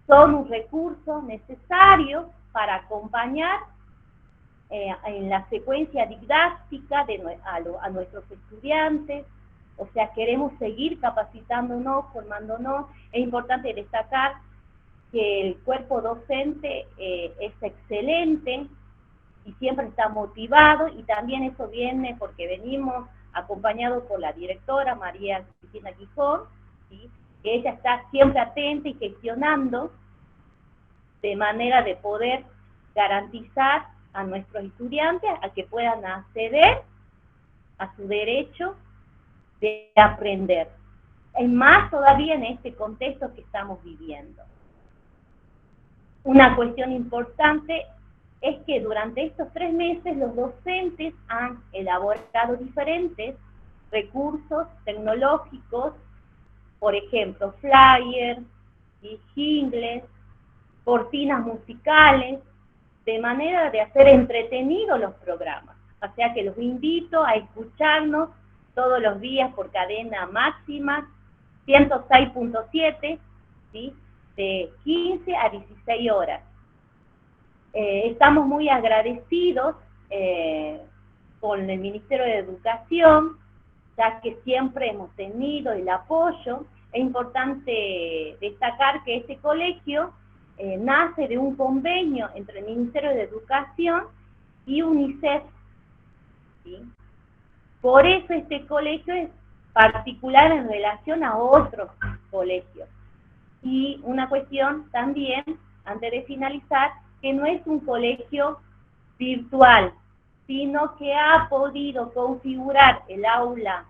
son un recurso necesario para acompañar en la secuencia didáctica a nuestros estudiantes. O sea, queremos seguir capacitándonos, formándonos. Es importante destacar que el cuerpo docente es excelente y siempre está motivado, y también eso viene porque venimos acompañados por la directora María Cristina Gijón, ¿sí? Que ella está siempre atenta y gestionando de manera de poder garantizar a nuestros estudiantes a que puedan acceder a su derecho de aprender. Y más todavía en este contexto que estamos viviendo. Una cuestión importante es que durante estos 3 meses los docentes han elaborado diferentes recursos tecnológicos, por ejemplo, flyers, jingles, cortinas musicales, de manera de hacer entretenidos los programas. O sea que los invito a escucharnos todos los días por cadena máxima, 106.7, ¿sí? De 15 a 16 horas. Estamos muy agradecidos con el Ministerio de Educación, ya que siempre hemos tenido el apoyo. Es importante destacar que este colegio nace de un convenio entre el Ministerio de Educación y UNICEF, ¿sí? Por eso este colegio es particular en relación a otros colegios. Y una cuestión también, antes de finalizar, que no es un colegio virtual, sino que ha podido configurar el aula,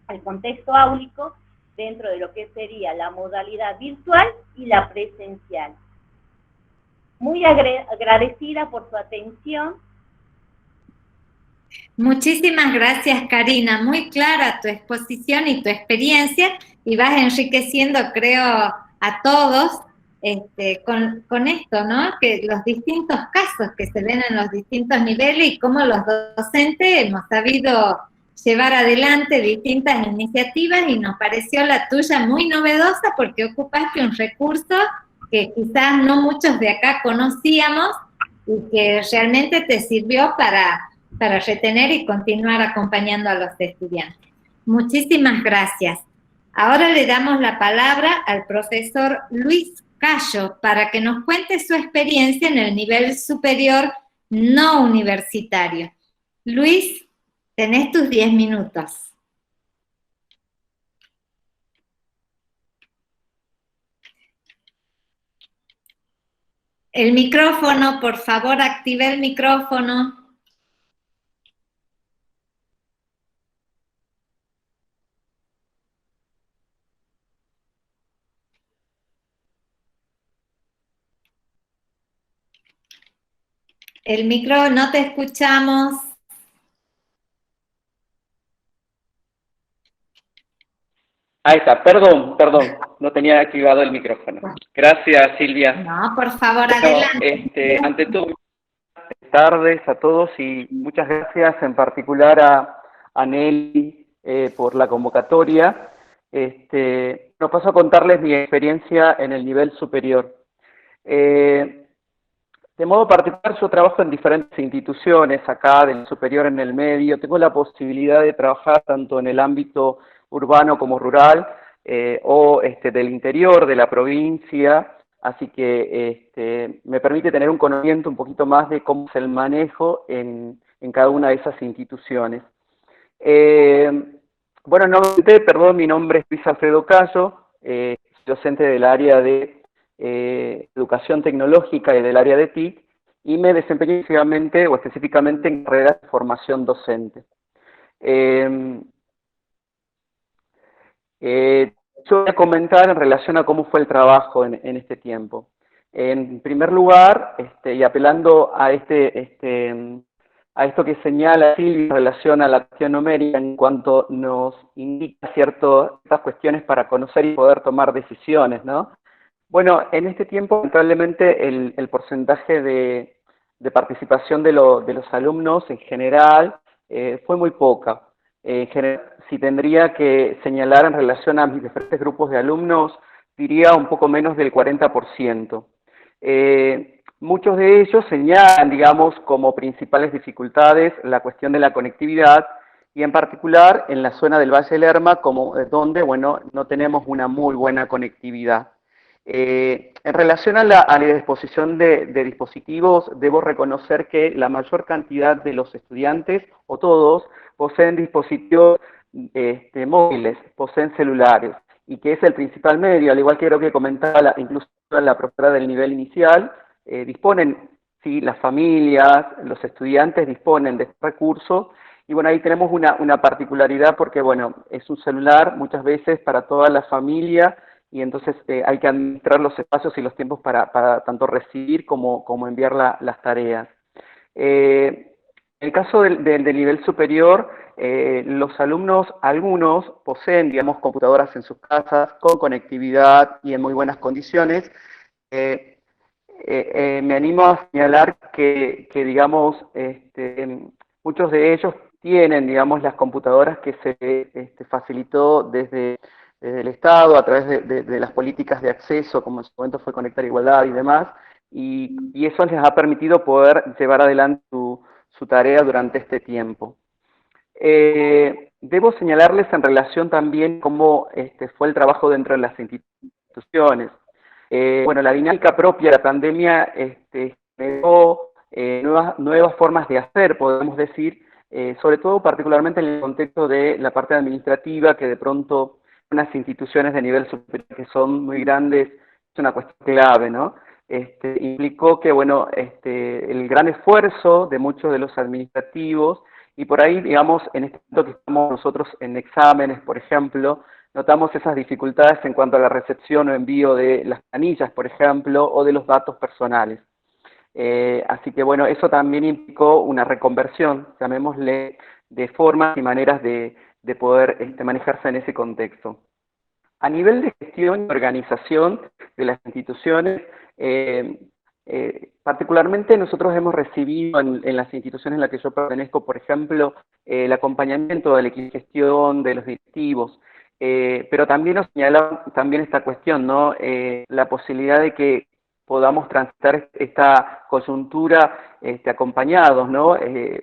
el contexto áulico, dentro de lo que sería la modalidad virtual y la presencial. Muy agradecida por su atención. Muchísimas gracias, Karina. Muy clara tu exposición y tu experiencia, y vas enriqueciendo, creo, a todos con esto, ¿no? Que los distintos casos que se ven en los distintos niveles y cómo los docentes hemos sabido llevar adelante distintas iniciativas, y nos pareció la tuya muy novedosa porque ocupaste un recurso que quizás no muchos de acá conocíamos y que realmente te sirvió para retener y continuar acompañando a los estudiantes. Muchísimas gracias. Ahora le damos la palabra al profesor Luis Cayo para que nos cuente su experiencia en el nivel superior no universitario. Luis, tenés tus 10 minutos. El micrófono, por favor, active el micrófono. El micro, no te escuchamos. Ahí está, perdón, no tenía activado el micrófono. Gracias, Silvia. No, por favor, adelante. Ante todo, buenas tardes a todos y muchas gracias en particular a Nelly por la convocatoria. No paso a contarles mi experiencia en el nivel superior. De modo particular, yo trabajo en diferentes instituciones acá, del superior en el medio. Tengo la posibilidad de trabajar tanto en el ámbito urbano como rural, o del interior de la provincia, así que me permite tener un conocimiento un poquito más de cómo es el manejo en cada una de esas instituciones. Bueno, nuevamente, perdón, mi nombre es Luis Alfredo Cayo, soy docente del área de educación tecnológica y del área de TIC, y me desempeño específicamente en carreras de formación docente. Yo voy a comentar en relación a cómo fue el trabajo en este tiempo. En primer lugar, y apelando a esto que señala Silvia en relación a la cuestión numérica, en cuanto nos indica ciertas cuestiones para conocer y poder tomar decisiones, ¿no? Bueno, en este tiempo, lamentablemente, el porcentaje de participación de los alumnos en general fue muy poca. En general, si tendría que señalar en relación a mis diferentes grupos de alumnos, diría un poco menos del 40%. Muchos de ellos señalan, digamos, como principales dificultades la cuestión de la conectividad, y en particular en la zona del Valle del Lerma, donde, bueno, no tenemos una muy buena conectividad. En relación a la disposición de dispositivos, debo reconocer que la mayor cantidad de los estudiantes, o todos, poseen dispositivos móviles, poseen celulares, y que es el principal medio, al igual que creo que comentaba incluso la profesora del nivel inicial, disponen, sí, las familias, los estudiantes disponen de este recurso, y bueno, ahí tenemos una particularidad porque, bueno, es un celular muchas veces para toda la familia, y entonces hay que administrar los espacios y los tiempos para tanto recibir como enviar las tareas. En el caso del nivel superior, los alumnos, algunos poseen, digamos, computadoras en sus casas con conectividad y en muy buenas condiciones. Me animo a señalar que digamos, muchos de ellos tienen, digamos, las computadoras que se facilitó desde el Estado a través de las políticas de acceso, como en su momento fue Conectar Igualdad y demás, y eso les ha permitido poder llevar adelante su tarea durante este tiempo. Debo señalarles en relación también cómo fue el trabajo dentro de las instituciones. Bueno, la dinámica propia de la pandemia generó nuevas formas de hacer, podemos decir, sobre todo particularmente en el contexto de la parte administrativa, que de pronto unas instituciones de nivel superior que son muy grandes es una cuestión clave, ¿no? Implicó que, bueno, el gran esfuerzo de muchos de los administrativos, y por ahí, digamos, en este momento que estamos nosotros en exámenes, por ejemplo, notamos esas dificultades en cuanto a la recepción o envío de las planillas, por ejemplo, o de los datos personales. Así que, bueno, eso también implicó una reconversión, llamémosle, de formas y maneras de poder manejarse en ese contexto. A nivel de gestión y organización de las instituciones, particularmente nosotros hemos recibido en las instituciones en las que yo pertenezco, por ejemplo, el acompañamiento del equipo de gestión, de los directivos, pero también nos señala también esta cuestión, ¿no? La posibilidad de que podamos transitar esta coyuntura acompañados, ¿no?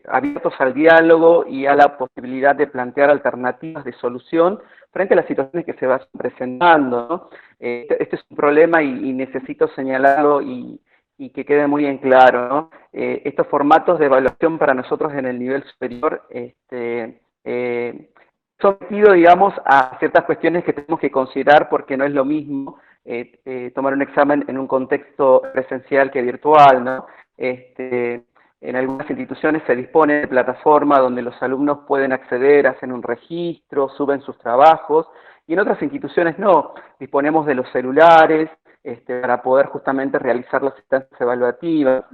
Abiertos al diálogo y a la posibilidad de plantear alternativas de solución frente a las situaciones que se van presentando, ¿no? Este es un problema y necesito señalarlo y que quede muy en claro, ¿no? Estos formatos de evaluación para nosotros en el nivel superior sometido, digamos, a ciertas cuestiones que tenemos que considerar, porque no es lo mismo tomar un examen en un contexto presencial que virtual, ¿no? En algunas instituciones se dispone de plataforma donde los alumnos pueden acceder, hacen un registro, suben sus trabajos, y en otras instituciones no, disponemos de los celulares para poder justamente realizar las instancias evaluativas.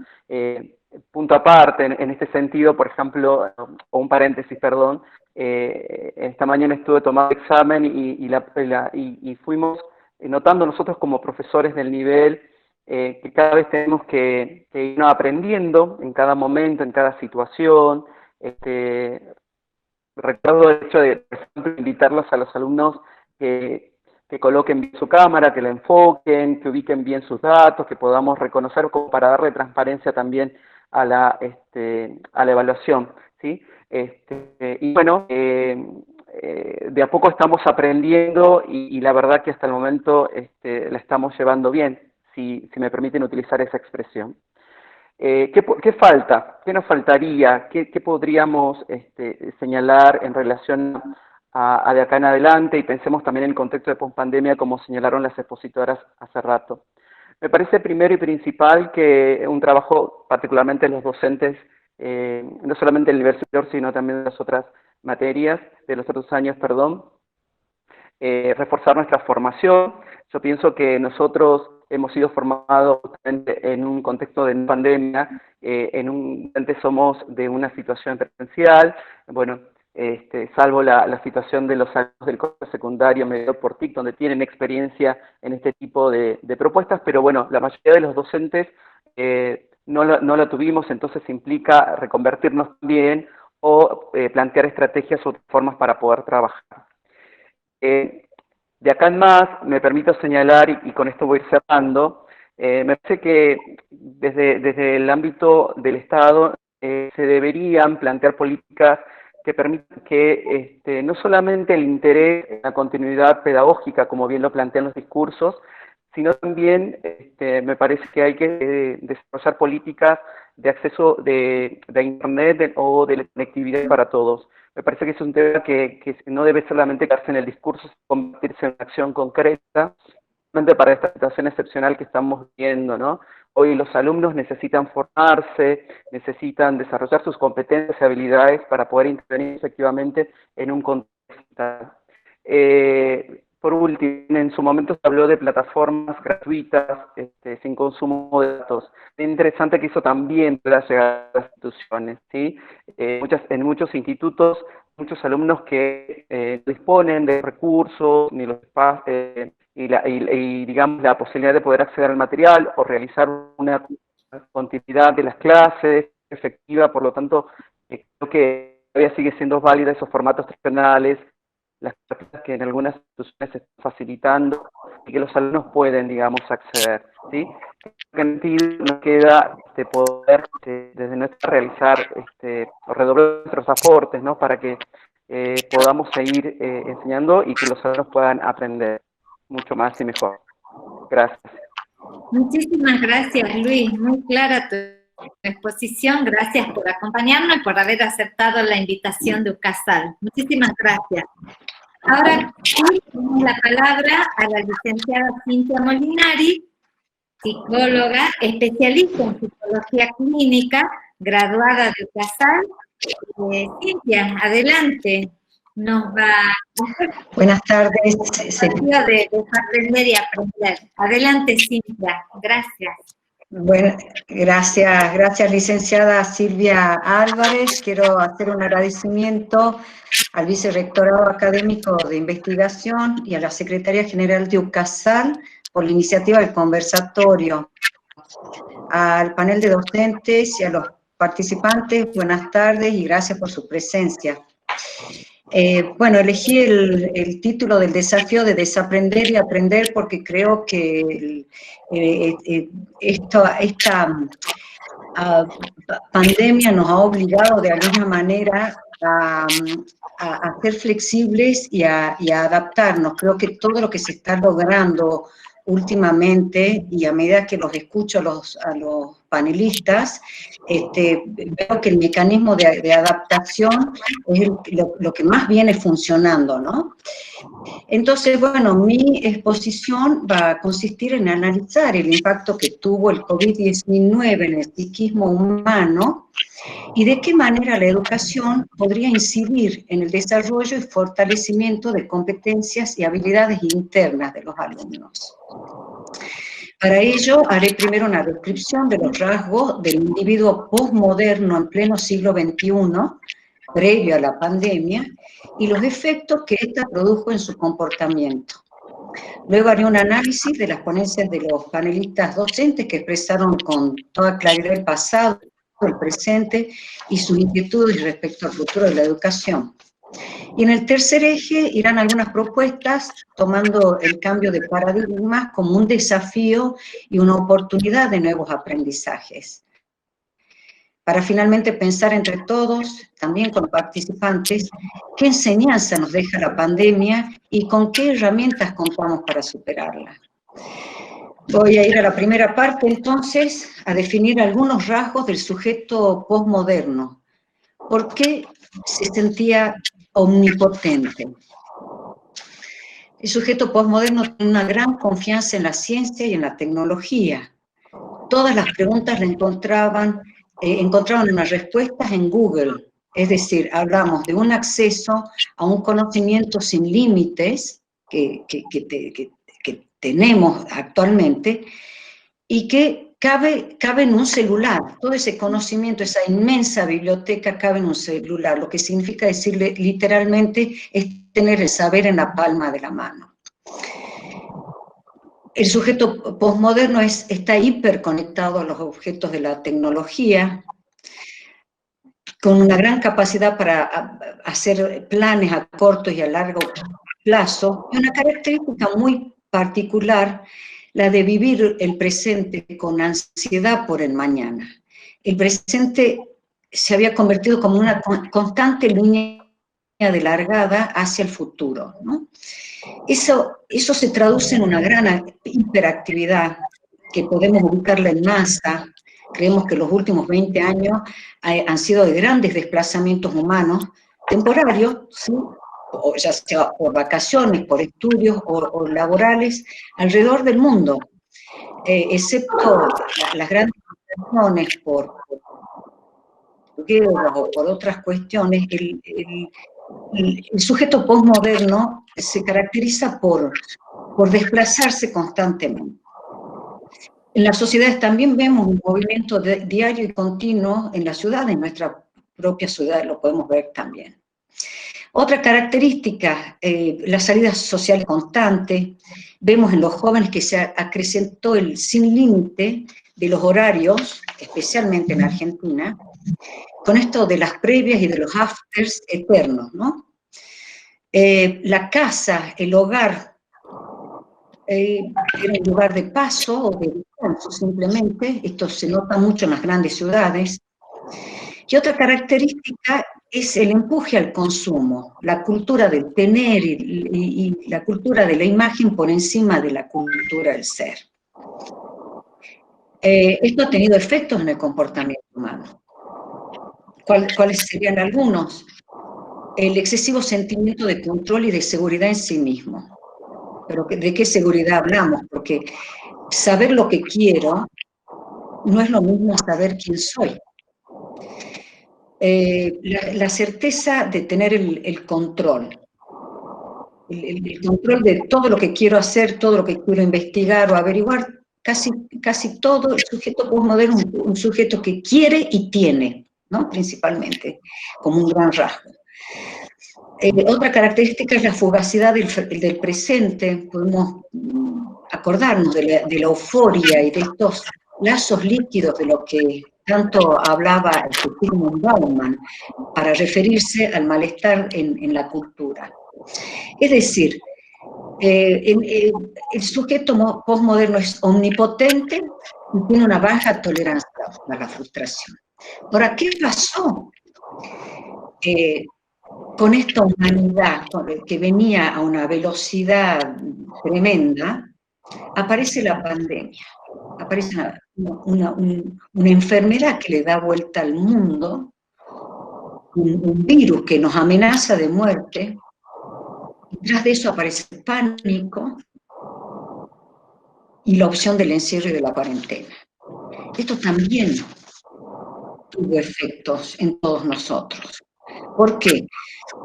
Punto aparte, en este sentido, por ejemplo, o un paréntesis, perdón, esta mañana estuve tomando examen y fuimos notando nosotros como profesores del nivel que cada vez tenemos que ir aprendiendo en cada momento, en cada situación, recuerdo el hecho de, por ejemplo, invitarlos a los alumnos que coloquen bien su cámara, que la enfoquen, que ubiquen bien sus datos, que podamos reconocer como para darle transparencia también a la evaluación, ¿sí? Y bueno, de a poco estamos aprendiendo y la verdad que hasta el momento la estamos llevando bien, si me permiten utilizar esa expresión. ¿Qué falta? ¿Qué nos faltaría? ¿Qué podríamos señalar en relación a de acá en adelante? Y pensemos también en el contexto de pospandemia, como señalaron las expositoras hace rato. Me parece primero y principal que un trabajo, particularmente los docentes, no solamente el nivel superior, sino también de las otras materias, de los otros años, perdón, reforzar nuestra formación. Yo pienso que nosotros hemos sido formados justamente en un contexto de pandemia, antes somos de una situación presencial, bueno, salvo la situación de los alumnos del colegio secundario mediado por TIC, donde tienen experiencia en este tipo de propuestas, pero bueno, la mayoría de los docentes no la tuvimos, entonces implica reconvertirnos también o plantear estrategias o formas para poder trabajar. De acá en más, me permito señalar, y con esto voy cerrando, me parece que desde el ámbito del Estado se deberían plantear políticas que permitan que no solamente el interés en la continuidad pedagógica, como bien lo plantean los discursos, sino también me parece que hay que desarrollar políticas de acceso de Internet o de la conectividad para todos. Me parece que es un tema que no debe solamente quedarse en el discurso, sino convertirse en una acción concreta, solamente para esta situación excepcional que estamos viviendo, ¿no? Hoy los alumnos necesitan formarse, necesitan desarrollar sus competencias y habilidades para poder intervenir efectivamente en un contexto. Por último, en su momento se habló de plataformas gratuitas, sin consumo de datos. Es interesante que eso también pueda llegar a las instituciones, ¿sí? En muchos institutos, muchos alumnos que disponen de recursos, ni los espacios, y digamos la posibilidad de poder acceder al material o realizar una continuidad de las clases efectiva, por lo tanto, creo que todavía sigue siendo válida esos formatos tradicionales, las cosas que en algunas instituciones se están facilitando y que los alumnos pueden, digamos, acceder, ¿sí? En ese sentido nos queda poder desde nuestra realizar o redoblar nuestros aportes, ¿no? Para que podamos seguir enseñando y que los alumnos puedan aprender mucho más y mejor. Gracias. Muchísimas gracias, Luis. Muy clara tu exposición. Gracias por acompañarnos y por haber aceptado la invitación de UCASAL. Muchísimas gracias. Ahora tenemos la palabra a la licenciada Cintia Molinari, psicóloga, especialista en psicología clínica, graduada de UCASAL. Cintia, adelante. Nos va a... Buenas tardes. De aprender y aprender. Adelante, Cintia. Gracias. Bueno, gracias licenciada Silvia Álvarez. Quiero hacer un agradecimiento al Vicerrectorado Académico de Investigación y a la Secretaría General de UCASAL por la iniciativa del conversatorio. Al panel de docentes y a los participantes, buenas tardes y gracias por su presencia. Bueno, elegí el título del desafío de desaprender y aprender porque creo que esta pandemia nos ha obligado de alguna manera a ser flexibles y a adaptarnos. Creo que todo lo que se está logrando últimamente, y a medida que los escucho a los panelistas, veo que el mecanismo de adaptación es lo que más viene funcionando, ¿no? Entonces, bueno, mi exposición va a consistir en analizar el impacto que tuvo el COVID-19 en el psiquismo humano y de qué manera la educación podría incidir en el desarrollo y fortalecimiento de competencias y habilidades internas de los alumnos. Para ello, haré primero una descripción de los rasgos del individuo postmoderno en pleno siglo XXI, previo a la pandemia, y los efectos que ésta produjo en su comportamiento. Luego haré un análisis de las ponencias de los panelistas docentes que expresaron con toda claridad el pasado, el presente y sus inquietudes respecto al futuro de la educación. Y en el tercer eje irán algunas propuestas tomando el cambio de paradigmas como un desafío y una oportunidad de nuevos aprendizajes. Para finalmente pensar entre todos, también con participantes, qué enseñanza nos deja la pandemia y con qué herramientas contamos para superarla. Voy a ir a la primera parte, entonces, a definir algunos rasgos del sujeto posmoderno. ¿Por qué se sentía omnipotente? El sujeto posmoderno tiene una gran confianza en la ciencia y en la tecnología. Todas las preguntas le encontraban unas respuestas en Google. Es decir, hablamos de un acceso a un conocimiento sin límites que tenemos actualmente y que cabe en un celular. Todo ese conocimiento, esa inmensa biblioteca cabe en un celular, lo que significa decirle literalmente es tener el saber en la palma de la mano. El sujeto posmoderno está hiperconectado a los objetos de la tecnología, con una gran capacidad para hacer planes a corto y a largo plazo, y una característica muy particular, la de vivir el presente con ansiedad por el mañana. El presente se había convertido como una constante línea de largada hacia el futuro, ¿no? Eso se traduce en una gran hiperactividad que podemos ubicarla en masa. Creemos que los últimos 20 años han sido de grandes desplazamientos humanos, temporarios, ¿sí? O ya sea por vacaciones, por estudios o laborales, alrededor del mundo, excepto las grandes migraciones por guerras o por otras cuestiones. El sujeto posmoderno se caracteriza por desplazarse constantemente. En las sociedades también vemos un movimiento diario y continuo en la ciudad, en nuestra propia ciudad lo podemos ver también. Otra característica, la salida social constante. Vemos en los jóvenes que se acrecentó el sin límite de los horarios, especialmente en Argentina, con esto de las previas y de los afters eternos, ¿no? La casa, el hogar, era un lugar de paso o de descanso simplemente. Esto se nota mucho en las grandes ciudades. Y otra característica es el empuje al consumo, la cultura del tener y la cultura de la imagen por encima de la cultura del ser. Esto ha tenido efectos en el comportamiento humano. ¿Cuáles serían algunos? El excesivo sentimiento de control y de seguridad en sí mismo. Pero ¿de qué seguridad hablamos? Porque saber lo que quiero no es lo mismo saber quién soy. La certeza de tener el control. El control de todo lo que quiero hacer, todo lo que quiero investigar o averiguar, casi todo el sujeto posmoderno es un sujeto que quiere y tiene, ¿no? Principalmente, como un gran rasgo. Otra característica es la fugacidad del presente. Podemos acordarnos de la euforia y de estos lazos líquidos de lo que tanto hablaba Zygmunt Bauman para referirse al malestar en la cultura. Es decir, el sujeto posmoderno es omnipotente y tiene una baja tolerancia a la frustración. Ahora, ¿qué pasó con esta humanidad que venía a una velocidad tremenda? Aparece la pandemia, aparece una enfermedad que le da vuelta al mundo, un virus que nos amenaza de muerte. Detrás de eso aparece el pánico y la opción del encierro y de la cuarentena. Esto también tuvo efectos en todos nosotros. ¿Por qué?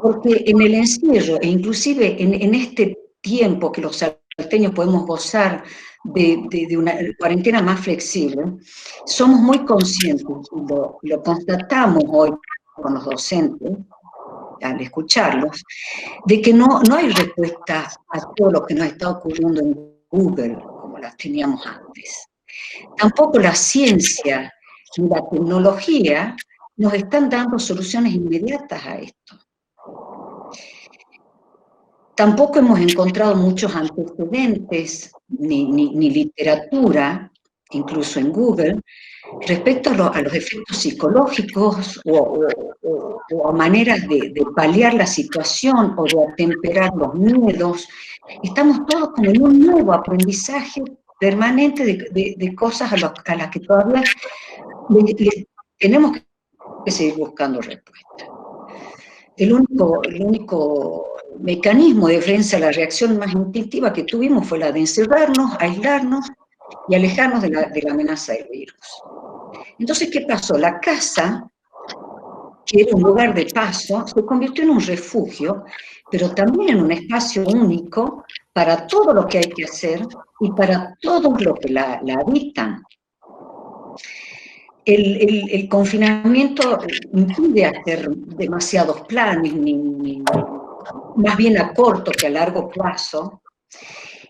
Porque en el encierro, e inclusive en este tiempo que los salteños podemos gozar de una cuarentena más flexible, somos muy conscientes, y lo constatamos hoy con los docentes, al escucharlos, de que no hay respuesta a todo lo que nos está ocurriendo en Google, como las teníamos antes. Tampoco la ciencia ni la tecnología nos están dando soluciones inmediatas a esto. Tampoco hemos encontrado muchos antecedentes ni literatura, incluso en Google, respecto a los efectos psicológicos o a maneras de paliar la situación o de atemperar los miedos. Estamos todos como en un nuevo aprendizaje permanente de cosas a las que todavía tenemos que seguir buscando respuestas. El único mecanismo de defensa, la reacción más instintiva que tuvimos fue la de encerrarnos, aislarnos y alejarnos de la amenaza del virus. Entonces, ¿qué pasó? La casa, que era un lugar de paso, se convirtió en un refugio, pero también en un espacio único para todo lo que hay que hacer y para todos los que la habitan. El confinamiento impide hacer demasiados planes, más bien a corto que a largo plazo,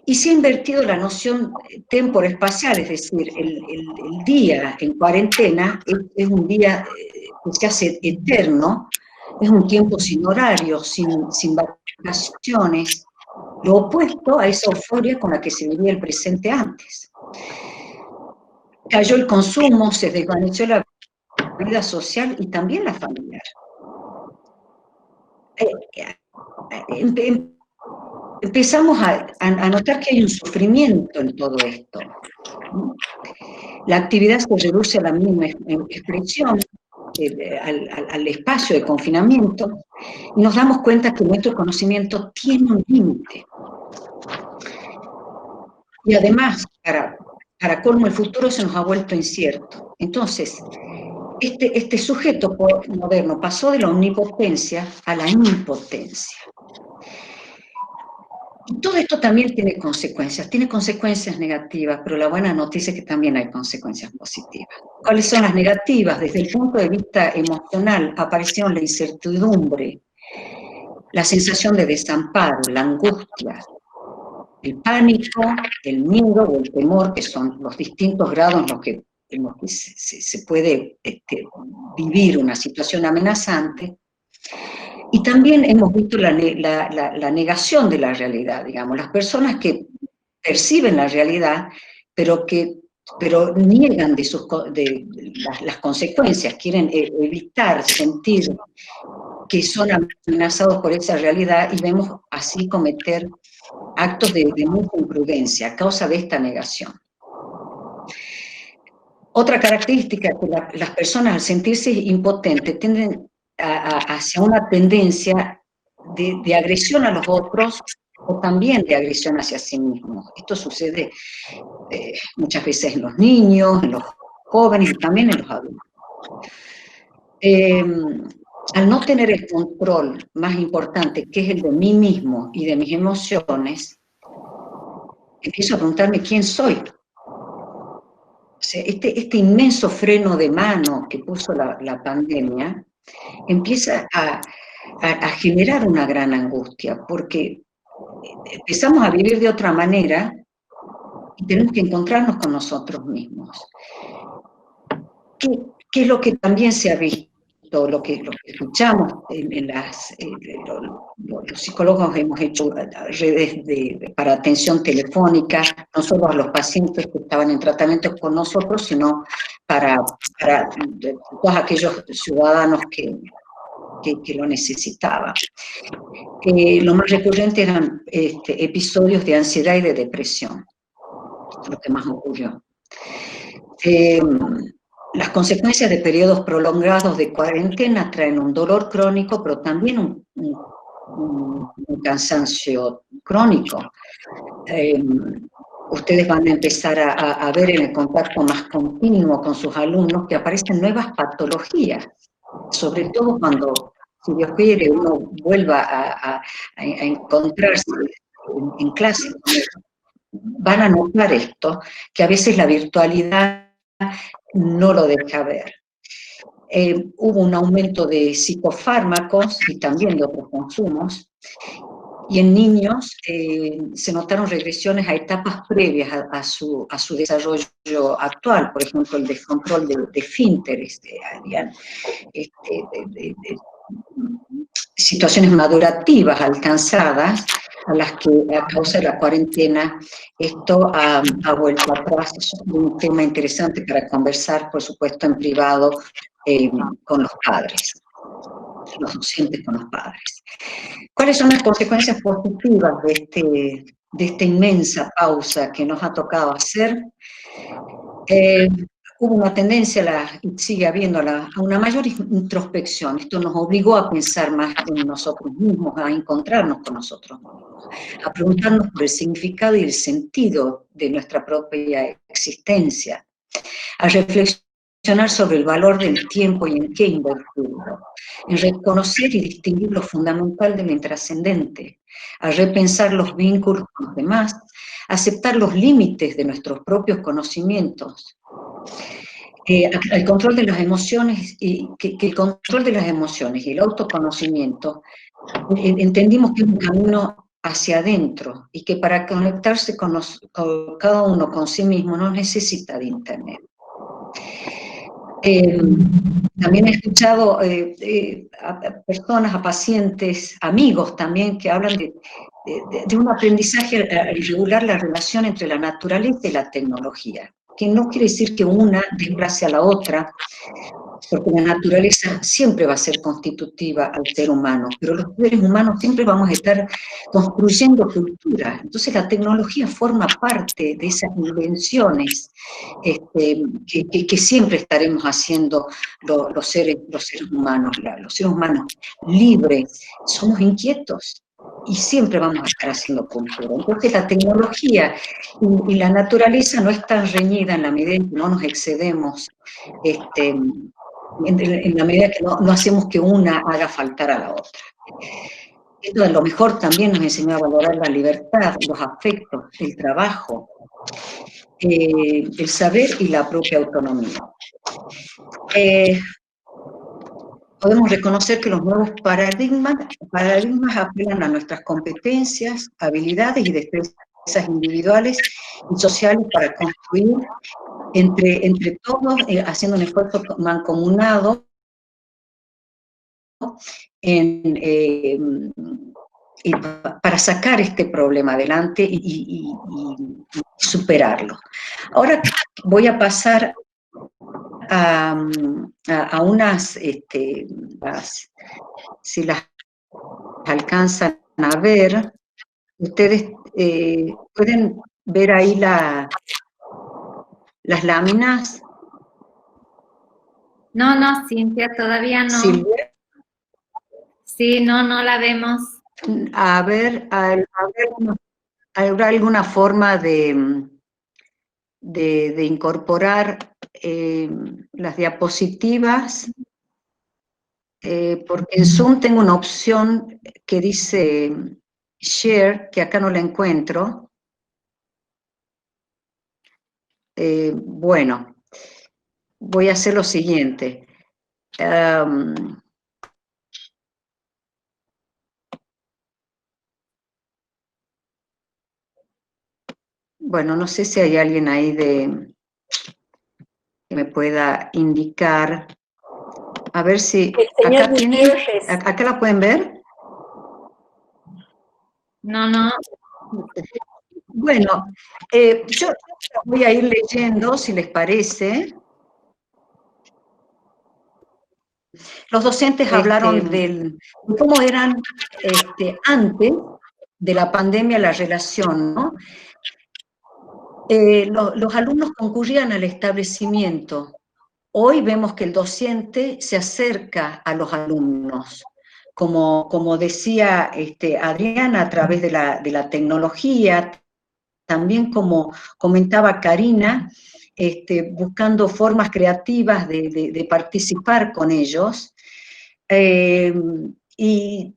y se ha invertido la noción temporoespacial, es decir, el día en cuarentena es un día que se hace eterno, es un tiempo sin horario, sin vacaciones, lo opuesto a esa euforia con la que se vivía el presente antes. Cayó el consumo, se desvaneció la vida social y también la familiar. Empezamos a notar que hay un sufrimiento en todo esto. La actividad se reduce a la mínima expresión, al espacio de confinamiento, y nos damos cuenta que nuestro conocimiento tiene un límite. Y además, para colmo, el futuro se nos ha vuelto incierto. Entonces, este sujeto moderno pasó de la omnipotencia a la impotencia. Y todo esto también tiene consecuencias negativas, pero la buena noticia es que también hay consecuencias positivas. ¿Cuáles son las negativas? Desde el punto de vista emocional, apareció la incertidumbre, la sensación de desamparo, la angustia, el pánico, el miedo o el temor, que son los distintos grados en los que se puede vivir una situación amenazante. Y también hemos visto la negación de la realidad, digamos, las personas que perciben la realidad, pero niegan las consecuencias, quieren evitar sentir que son amenazados por esa realidad, y vemos así cometer actos de mucha imprudencia a causa de esta negación. Otra característica es que las personas, al sentirse impotentes, tienden hacia una tendencia de agresión a los otros o también de agresión hacia sí mismos. Esto sucede muchas veces en los niños, en los jóvenes y también en los adultos. Al no tener el control más importante, que es el de mí mismo y de mis emociones, empiezo a preguntarme quién soy. O sea, este inmenso freno de mano que puso la pandemia empieza a generar una gran angustia, porque empezamos a vivir de otra manera y tenemos que encontrarnos con nosotros mismos. ¿Qué es lo que también se ha visto? Lo que escuchamos los psicólogos hemos hecho redes para atención telefónica, no solo a los pacientes que estaban en tratamiento con nosotros, sino para todos aquellos ciudadanos que lo necesitaban. Lo más recurrente eran episodios de ansiedad y de depresión, lo que más ocurrió. Las consecuencias de periodos prolongados de cuarentena traen un dolor crónico, pero también un cansancio crónico. Ustedes van a empezar a ver en el contacto más continuo con sus alumnos que aparecen nuevas patologías, sobre todo cuando, si Dios quiere, uno vuelva a encontrarse en clase. Van a notar esto, que a veces la virtualidad no lo deja ver. Hubo un aumento de psicofármacos y también de otros consumos, y en niños se notaron regresiones a etapas previas a su desarrollo actual, por ejemplo, el descontrol de esfínteres, situaciones madurativas alcanzadas a las que a causa de la cuarentena esto ha vuelto atrás. Es un tema interesante para conversar, por supuesto, en privado con los padres, los docentes con los padres. ¿Cuáles son las consecuencias positivas de esta inmensa pausa que nos ha tocado hacer? Hubo una tendencia, y sigue habiéndola, a una mayor introspección. Esto nos obligó a pensar más en nosotros mismos, a encontrarnos con nosotros mismos, a preguntarnos por el significado y el sentido de nuestra propia existencia, a reflexionar sobre el valor del tiempo y en qué invertirlo, en reconocer y distinguir lo fundamental de lo intrascendente, a repensar los vínculos con los demás, a aceptar los límites de nuestros propios conocimientos, el control de las emociones, y que el control de las emociones y el autoconocimiento entendimos que es un camino hacia adentro y que para conectarse con cada uno con sí mismo no necesita de internet. También he escuchado a personas, a pacientes, amigos también, que hablan de un aprendizaje a regular la relación entre la naturaleza y la tecnología, que no quiere decir que una desplace a la otra, porque la naturaleza siempre va a ser constitutiva al ser humano, pero los seres humanos siempre vamos a estar construyendo cultura. Entonces la tecnología forma parte de esas invenciones que siempre estaremos haciendo los seres humanos. Los seres humanos libres, somos inquietos y siempre vamos a estar haciendo cultura. Entonces la tecnología y la naturaleza no están reñidas en la medida en que no nos excedemos, en la medida que no hacemos que una haga faltar a la otra. Esto a lo mejor también nos enseñó a valorar la libertad, los afectos, el trabajo, el saber y la propia autonomía. Podemos reconocer que los nuevos paradigmas apelan a nuestras competencias, habilidades y destrezas individuales y sociales para construir entre todos, haciendo un esfuerzo mancomunado para sacar este problema adelante y superarlo. Ahora voy a pasar a unas, si las alcanzan a ver, ustedes pueden ver ahí las láminas. No, Cintia, todavía no. Silvia. Sí, no la vemos. A ver, ¿habrá alguna forma de incorporar las diapositivas? Porque en Zoom tengo una opción que dice Share, que acá no la encuentro. Bueno, voy a hacer lo siguiente. Bueno, no sé si hay alguien ahí que me pueda indicar. A ver si acá tienen. ¿Acá la pueden ver? No. Bueno, yo voy a ir leyendo, si les parece. Los docentes hablaron de cómo eran antes de la pandemia la relación, ¿no? Los alumnos concurrían al establecimiento. Hoy vemos que el docente se acerca a los alumnos, como decía Adriana, a través de la tecnología, también como comentaba Karina, buscando formas creativas de participar con ellos. Y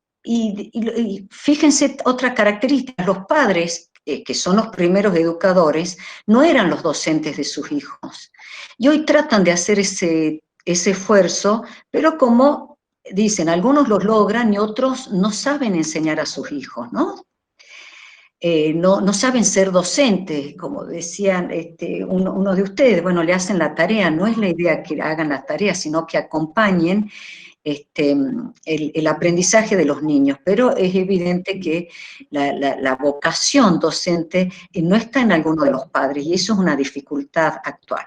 fíjense otra característica, los padres, que son los primeros educadores, no eran los docentes de sus hijos. Y hoy tratan de hacer ese esfuerzo, pero como dicen, algunos lo logran y otros no saben enseñar a sus hijos, ¿no? No saben ser docentes, como decían uno de ustedes, bueno, le hacen la tarea, no es la idea que hagan la tarea, sino que acompañen el aprendizaje de los niños, pero es evidente que la vocación docente no está en alguno de los padres, y eso es una dificultad actual.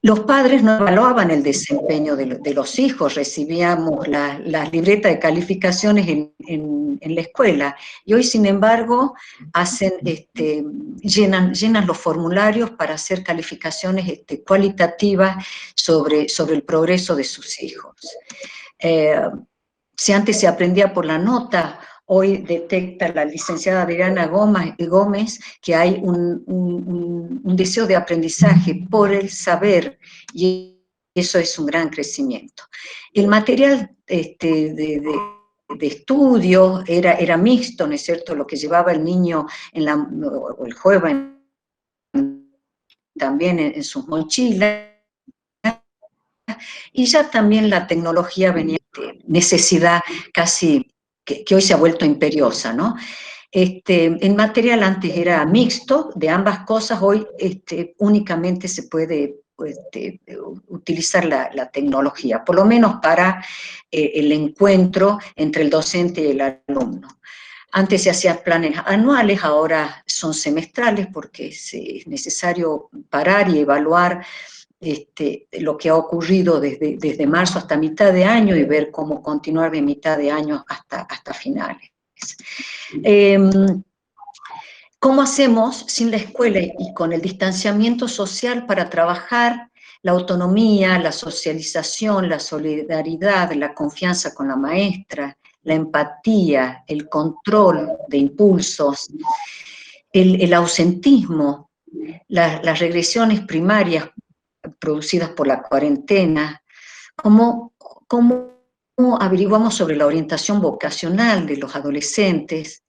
Los padres no evaluaban el desempeño de los hijos, recibíamos las libretas de calificaciones en la escuela, y hoy, sin embargo, llenan los formularios para hacer calificaciones cualitativas sobre el progreso de sus hijos. Si antes se aprendía por la nota, hoy detecta la licenciada Adriana Gómez que hay un deseo de aprendizaje por el saber, y eso es un gran crecimiento. El material de estudio era mixto, ¿no es cierto?, lo que llevaba el niño o el joven también en sus mochilas, y ya también la tecnología venía de necesidad casi que hoy se ha vuelto imperiosa, ¿no? El material antes era mixto, de ambas cosas, hoy únicamente se puede utilizar la tecnología, por lo menos para el encuentro entre el docente y el alumno. Antes se hacían planes anuales, ahora son semestrales porque es necesario parar y evaluar lo que ha ocurrido desde marzo hasta mitad de año y ver cómo continuar de mitad de año hasta finales. ¿Cómo hacemos sin la escuela y con el distanciamiento social para trabajar la autonomía, la socialización, la solidaridad, la confianza con la maestra, la empatía, el control de impulsos, el ausentismo, las regresiones primarias producidas por la cuarentena? ¿Cómo averiguamos sobre la orientación vocacional de los adolescentes?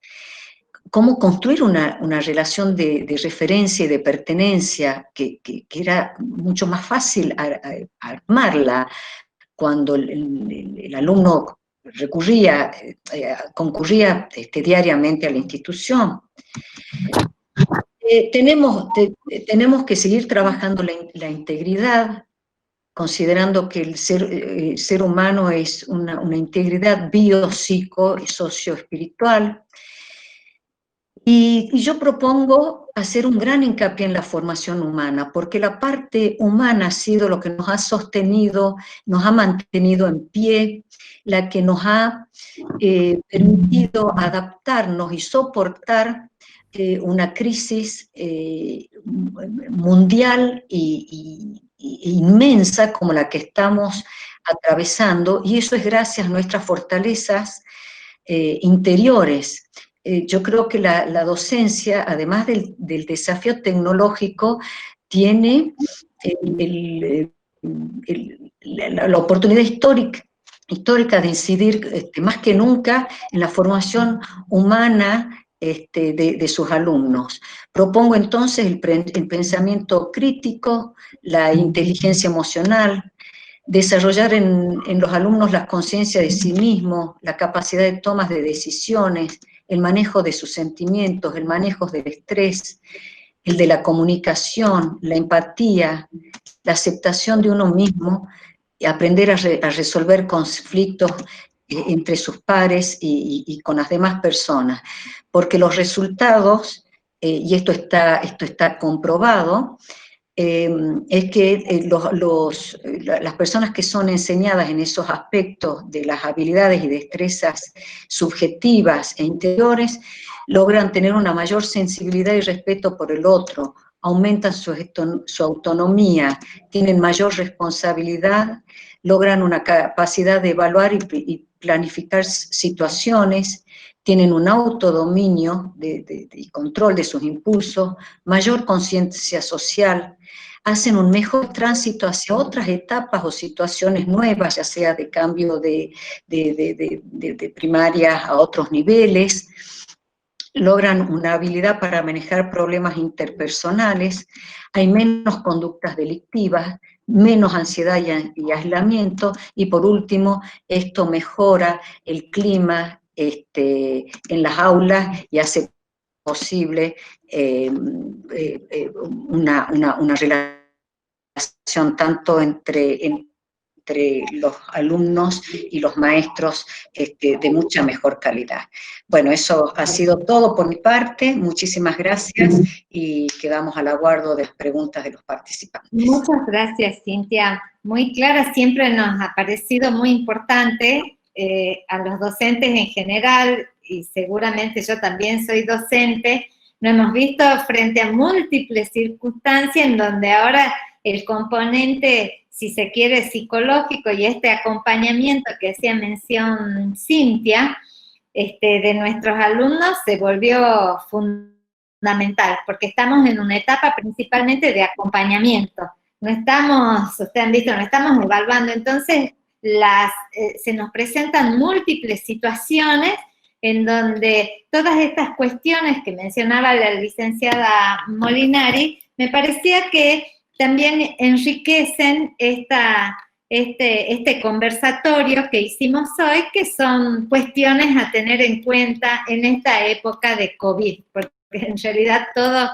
¿Cómo construir una relación de referencia y de pertenencia que era mucho más fácil armarla cuando el alumno concurría diariamente a la institución? Tenemos que seguir trabajando la integridad, considerando que el ser humano es una integridad bio, psico y socioespiritual. Y yo propongo hacer un gran hincapié en la formación humana, porque la parte humana ha sido lo que nos ha sostenido, nos ha mantenido en pie, la que nos ha permitido adaptarnos y soportar una crisis mundial e inmensa como la que estamos atravesando, y eso es gracias a nuestras fortalezas interiores. Yo creo que la docencia, además del desafío tecnológico, tiene la oportunidad histórica de incidir más que nunca en la formación humana de sus alumnos. Propongo entonces el pensamiento crítico, la inteligencia emocional, desarrollar en los alumnos la conciencia de sí mismos, la capacidad de tomas de decisiones, el manejo de sus sentimientos, el manejo del estrés, el de la comunicación, la empatía, la aceptación de uno mismo, y aprender a resolver conflictos entre sus pares y con las demás personas, porque los resultados, y esto está comprobado, es que las personas que son enseñadas en esos aspectos de las habilidades y destrezas subjetivas e interiores logran tener una mayor sensibilidad y respeto por el otro, aumentan su autonomía, tienen mayor responsabilidad, logran una capacidad de evaluar y planificar situaciones, tienen un autodominio y control de sus impulsos, mayor conciencia social, hacen un mejor tránsito hacia otras etapas o situaciones nuevas, ya sea de cambio de primaria a otros niveles, logran una habilidad para manejar problemas interpersonales, hay menos conductas delictivas, menos ansiedad y aislamiento, y por último, esto mejora el clima en las aulas y hace posible una relación tanto entre entre los alumnos y los maestros de mucha mejor calidad. Bueno, eso ha sido todo por mi parte. Muchísimas gracias y quedamos al aguardo de las preguntas de los participantes. Muchas gracias, Cintia. Muy clara, siempre nos ha parecido muy importante a los docentes en general, y seguramente yo también soy docente, nos hemos visto frente a múltiples circunstancias en donde ahora el componente, si se quiere, psicológico y este acompañamiento que hacía mención Cintia, de nuestros alumnos se volvió fundamental, porque estamos en una etapa principalmente de acompañamiento. No estamos, ustedes han visto, no estamos evaluando, entonces se nos presentan múltiples situaciones en donde todas estas cuestiones que mencionaba la licenciada Molinari, me parecía que también enriquecen este conversatorio que hicimos hoy, que son cuestiones a tener en cuenta en esta época de COVID, porque en realidad todo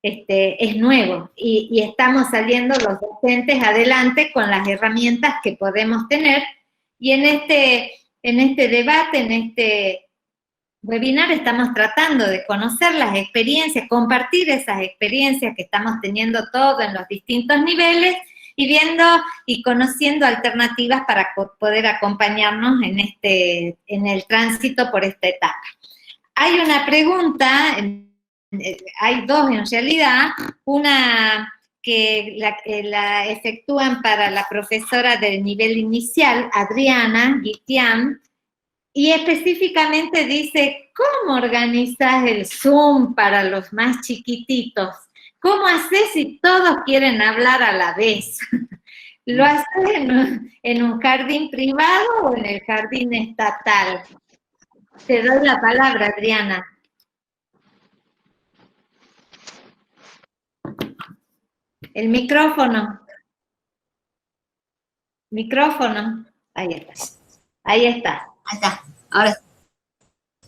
es nuevo y estamos saliendo los docentes adelante con las herramientas que podemos tener, y en este debate, en este webinar, estamos tratando de conocer las experiencias, compartir esas experiencias que estamos teniendo todos en los distintos niveles, y viendo y conociendo alternativas para poder acompañarnos en el tránsito por esta etapa. Hay una pregunta, hay dos en realidad, una que la efectúan para la profesora del nivel inicial, Adriana Guitián, y específicamente dice, ¿cómo organizas el Zoom para los más chiquititos? ¿Cómo haces si todos quieren hablar a la vez? ¿Lo haces en un jardín privado o en el jardín estatal? Te doy la palabra, Adriana. El micrófono. Micrófono. Ahí está. Ahí está. Ahí está. Ahora,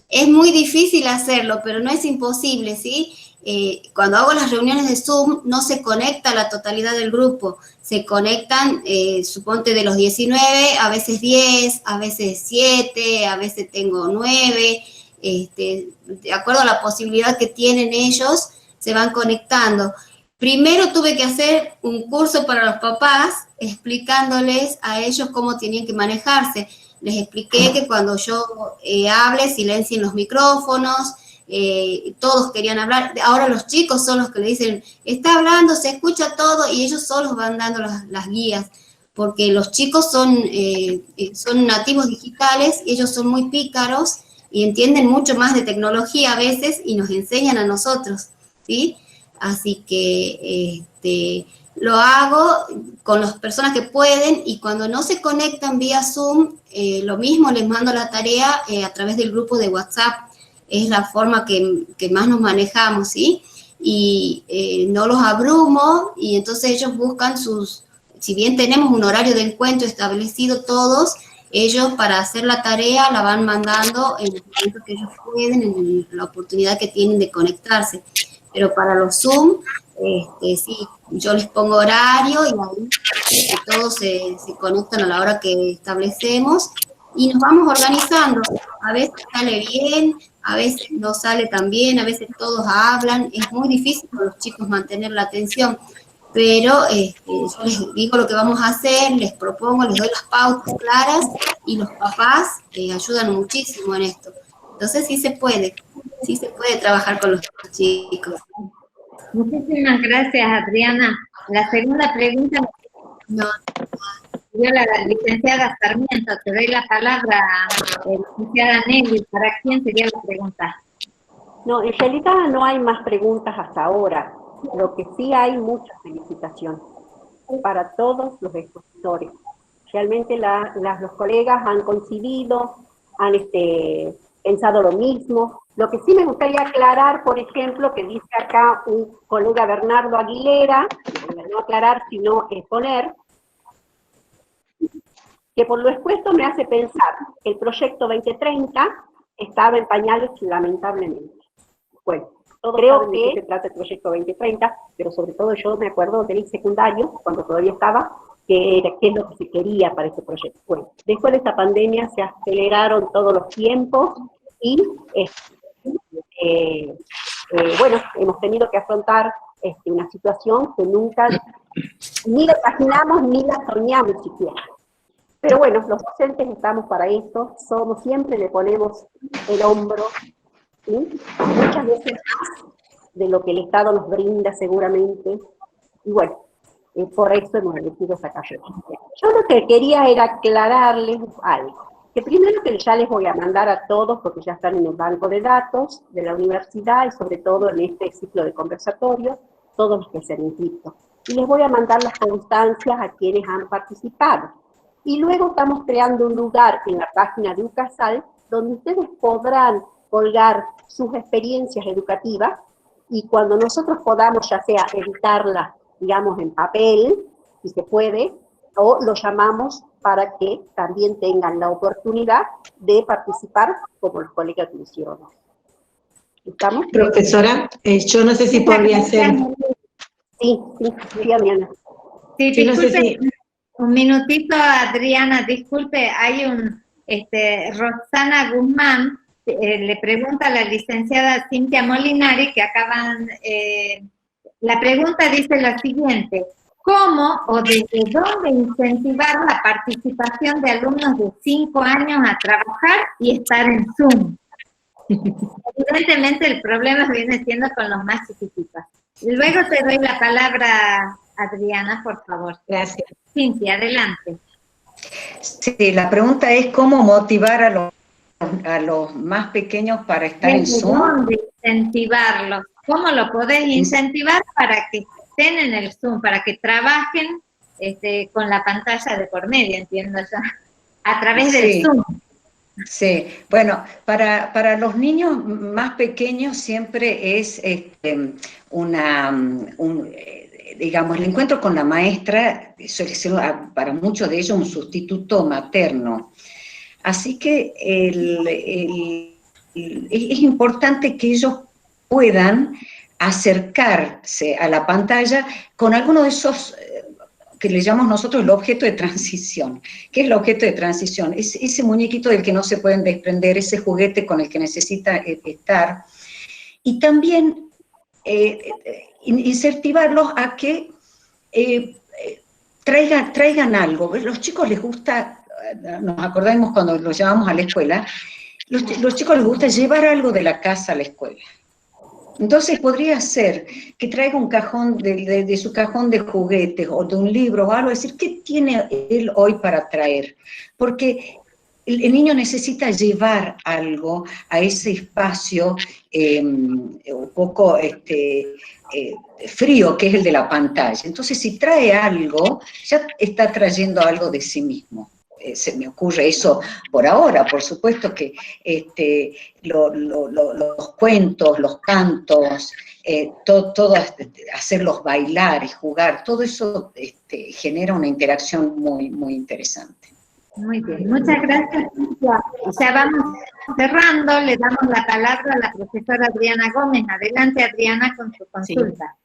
es muy difícil hacerlo, pero no es imposible, ¿sí? Cuando hago las reuniones de Zoom, no se conecta la totalidad del grupo. Se conectan, suponte de los 19, a veces 10, a veces 7, a veces tengo 9. De acuerdo a la posibilidad que tienen ellos, se van conectando. Primero tuve que hacer un curso para los papás, explicándoles a ellos cómo tenían que manejarse. Les expliqué que cuando yo hable, silencien los micrófonos, todos querían hablar. Ahora los chicos son los que le dicen, está hablando, se escucha todo, y ellos solos van dando las guías, porque los chicos son nativos digitales, y ellos son muy pícaros, y entienden mucho más de tecnología a veces, y nos enseñan a nosotros, ¿sí? Así que lo hago con las personas que pueden, y cuando no se conectan vía Zoom, lo mismo, les mando la tarea a través del grupo de WhatsApp. Es la forma que más nos manejamos, ¿sí? Y no los abrumo, y entonces ellos buscan si bien tenemos un horario de encuentro establecido todos, ellos para hacer la tarea la van mandando en el momento que ellos pueden, en la oportunidad que tienen de conectarse. Pero para los Zoom, sí, yo les pongo horario, y ahí todos se conectan a la hora que establecemos, y nos vamos organizando. A veces sale bien, a veces no sale tan bien, a veces todos hablan. Es muy difícil para los chicos mantener la atención, pero yo les digo lo que vamos a hacer, les propongo, les doy las pautas claras, y los papás ayudan muchísimo en esto. Entonces sí se puede trabajar con los chicos. Muchísimas gracias, Adriana. La segunda pregunta dio la licenciada Sarmiento. Te doy la palabra, licenciada Nelly. ¿Para quién sería la pregunta? No, en realidad no hay más preguntas hasta ahora. Lo que sí hay, mucha felicitación para todos los expositores. Realmente los colegas han coincidido, han pensado lo mismo. Lo que sí me gustaría aclarar, por ejemplo, que dice acá un colega Bernardo Aguilera, no aclarar sino exponer, que por lo expuesto me hace pensar que el proyecto 2030 estaba en pañales, lamentablemente. Bueno, todos saben de qué se trata el proyecto 2030, pero sobre todo yo me acuerdo del secundario, cuando todavía estaba, qué es lo que se quería para este proyecto. Bueno, después de esta pandemia se aceleraron todos los tiempos y bueno, hemos tenido que afrontar una situación que nunca ni la imaginamos ni la soñamos siquiera. Pero bueno, los docentes estamos para esto, siempre le ponemos el hombro, ¿sí? Muchas veces más de lo que el Estado nos brinda seguramente, y bueno, por eso hemos elegido esa carrera. Yo lo que quería era aclararles algo, que primero que ya les voy a mandar a todos, porque ya están en el banco de datos de la universidad, y sobre todo en este ciclo de conversatorio, todos los que se han inscrito. Y les voy a mandar las constancias a quienes han participado. Y luego estamos creando un lugar en la página de UCASAL, donde ustedes podrán colgar sus experiencias educativas, y cuando nosotros podamos, ya sea editarlas, digamos, en papel, si se puede, o lo llamamos para que también tengan la oportunidad de participar como los colegas que lo hicieron. ¿Estamos? Profesora, yo no sé si podría ser... Sí, Adriana. Sí, Sí, no sé disculpe, un minutito, Adriana, disculpe, hay Roxana Guzmán, le pregunta a la licenciada Cintia Molinari, que acaban, la pregunta dice lo siguiente: ¿cómo o desde dónde incentivar la participación de alumnos de 5 años a trabajar y estar en Zoom? Evidentemente el problema viene siendo con los más chiquititos. Luego te doy la palabra, Adriana, por favor. Gracias. Cintia, adelante. Sí, la pregunta es cómo motivar a los más pequeños para estar en Zoom. ¿Dónde incentivarlos? ¿Cómo lo podés incentivar para que estén en el Zoom, para que trabajen con la pantalla de por medio, entiendo yo, a través del Zoom? Sí, bueno, para los niños más pequeños siempre es digamos, el encuentro con la maestra suele ser para muchos de ellos un sustituto materno. Así que es importante que ellos puedan acercarse a la pantalla con alguno de esos que le llamamos nosotros el objeto de transición. ¿Qué es el objeto de transición? Es ese muñequito del que no se pueden desprender, ese juguete con el que necesita estar. Y también incentivarlos a que traigan algo. Los chicos les gusta, nos acordamos cuando los llevamos a la escuela, los chicos les gusta llevar algo de la casa a la escuela. Entonces podría ser que traiga un cajón de su cajón de juguetes o de un libro o algo, decir, ¿qué tiene él hoy para traer? Porque el niño necesita llevar algo a ese espacio un poco frío, que es el de la pantalla. Entonces, si trae algo, ya está trayendo algo de sí mismo. Se me ocurre eso por ahora. Por supuesto que los cuentos, los cantos, todo hacerlos bailar y jugar, todo eso genera una interacción muy, muy interesante. Muy bien, muchas gracias, Cintia. Ya vamos cerrando, le damos la palabra a la profesora Adriana Gómez. Adelante, Adriana, con su consulta. Sí.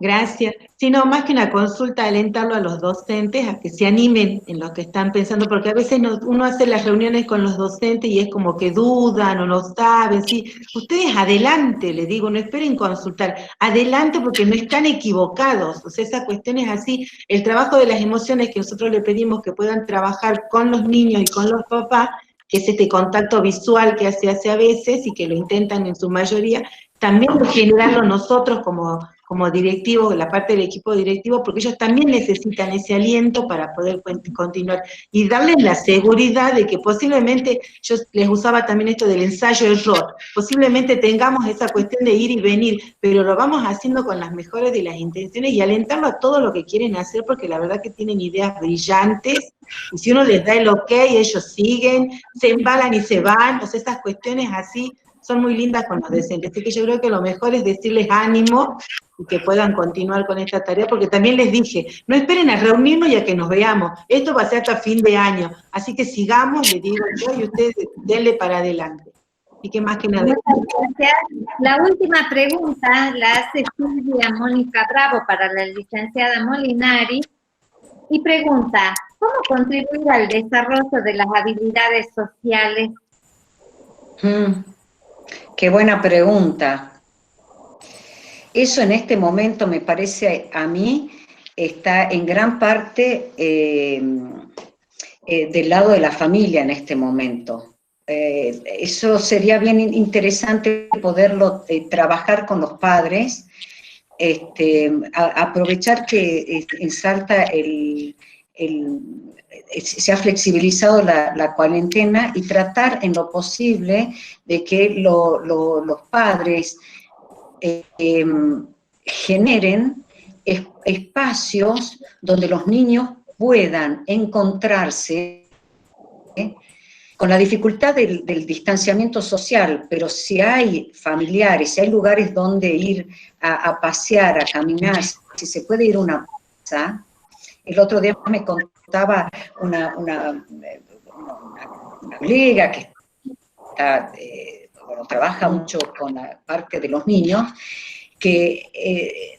Gracias. Sí, no, más que una consulta, alentarlo a los docentes a que se animen en lo que están pensando, porque a veces uno hace las reuniones con los docentes y es como que dudan o no saben. Sí, ustedes adelante, les digo, no esperen consultar, adelante porque no están equivocados. O sea, esa cuestión es así. El trabajo de las emociones que nosotros le pedimos que puedan trabajar con los niños y con los papás, que es este contacto visual que se hace a veces y que lo intentan en su mayoría, también generarlo nosotros como directivos, la parte del equipo directivo, porque ellos también necesitan ese aliento para poder continuar y darles la seguridad de que posiblemente, yo les usaba también esto del ensayo-error, posiblemente tengamos esa cuestión de ir y venir, pero lo vamos haciendo con las mejores de las intenciones y alentarlo a todo lo que quieren hacer, porque la verdad que tienen ideas brillantes, y si uno les da el ok, ellos siguen, se embalan y se van, o sea, esas cuestiones así son muy lindas con los docentes, así que yo creo que lo mejor es decirles ánimo y que puedan continuar con esta tarea, porque también les dije, no esperen a reunirnos y a que nos veamos, esto va a ser hasta fin de año, así que sigamos, les digo yo, y ustedes denle para adelante. Y que más que nada. Muchas gracias. La última pregunta la hace Silvia Mónica Bravo para la licenciada Molinari, Y pregunta, ¿cómo contribuir al desarrollo de las habilidades sociales? Qué buena pregunta. Eso en este momento me parece a mí está en gran parte del lado de la familia en este momento. Eso sería bien interesante poderlo trabajar con los padres, aprovechar que en Salta se ha flexibilizado la cuarentena y tratar en lo posible de que los padres generen espacios donde los niños puedan encontrarse con la dificultad del distanciamiento social, pero si hay familiares, si hay lugares donde ir a pasear, a caminar, si se puede ir a una plaza. El otro día me contaba una colega que está, trabaja mucho con la parte de los niños, que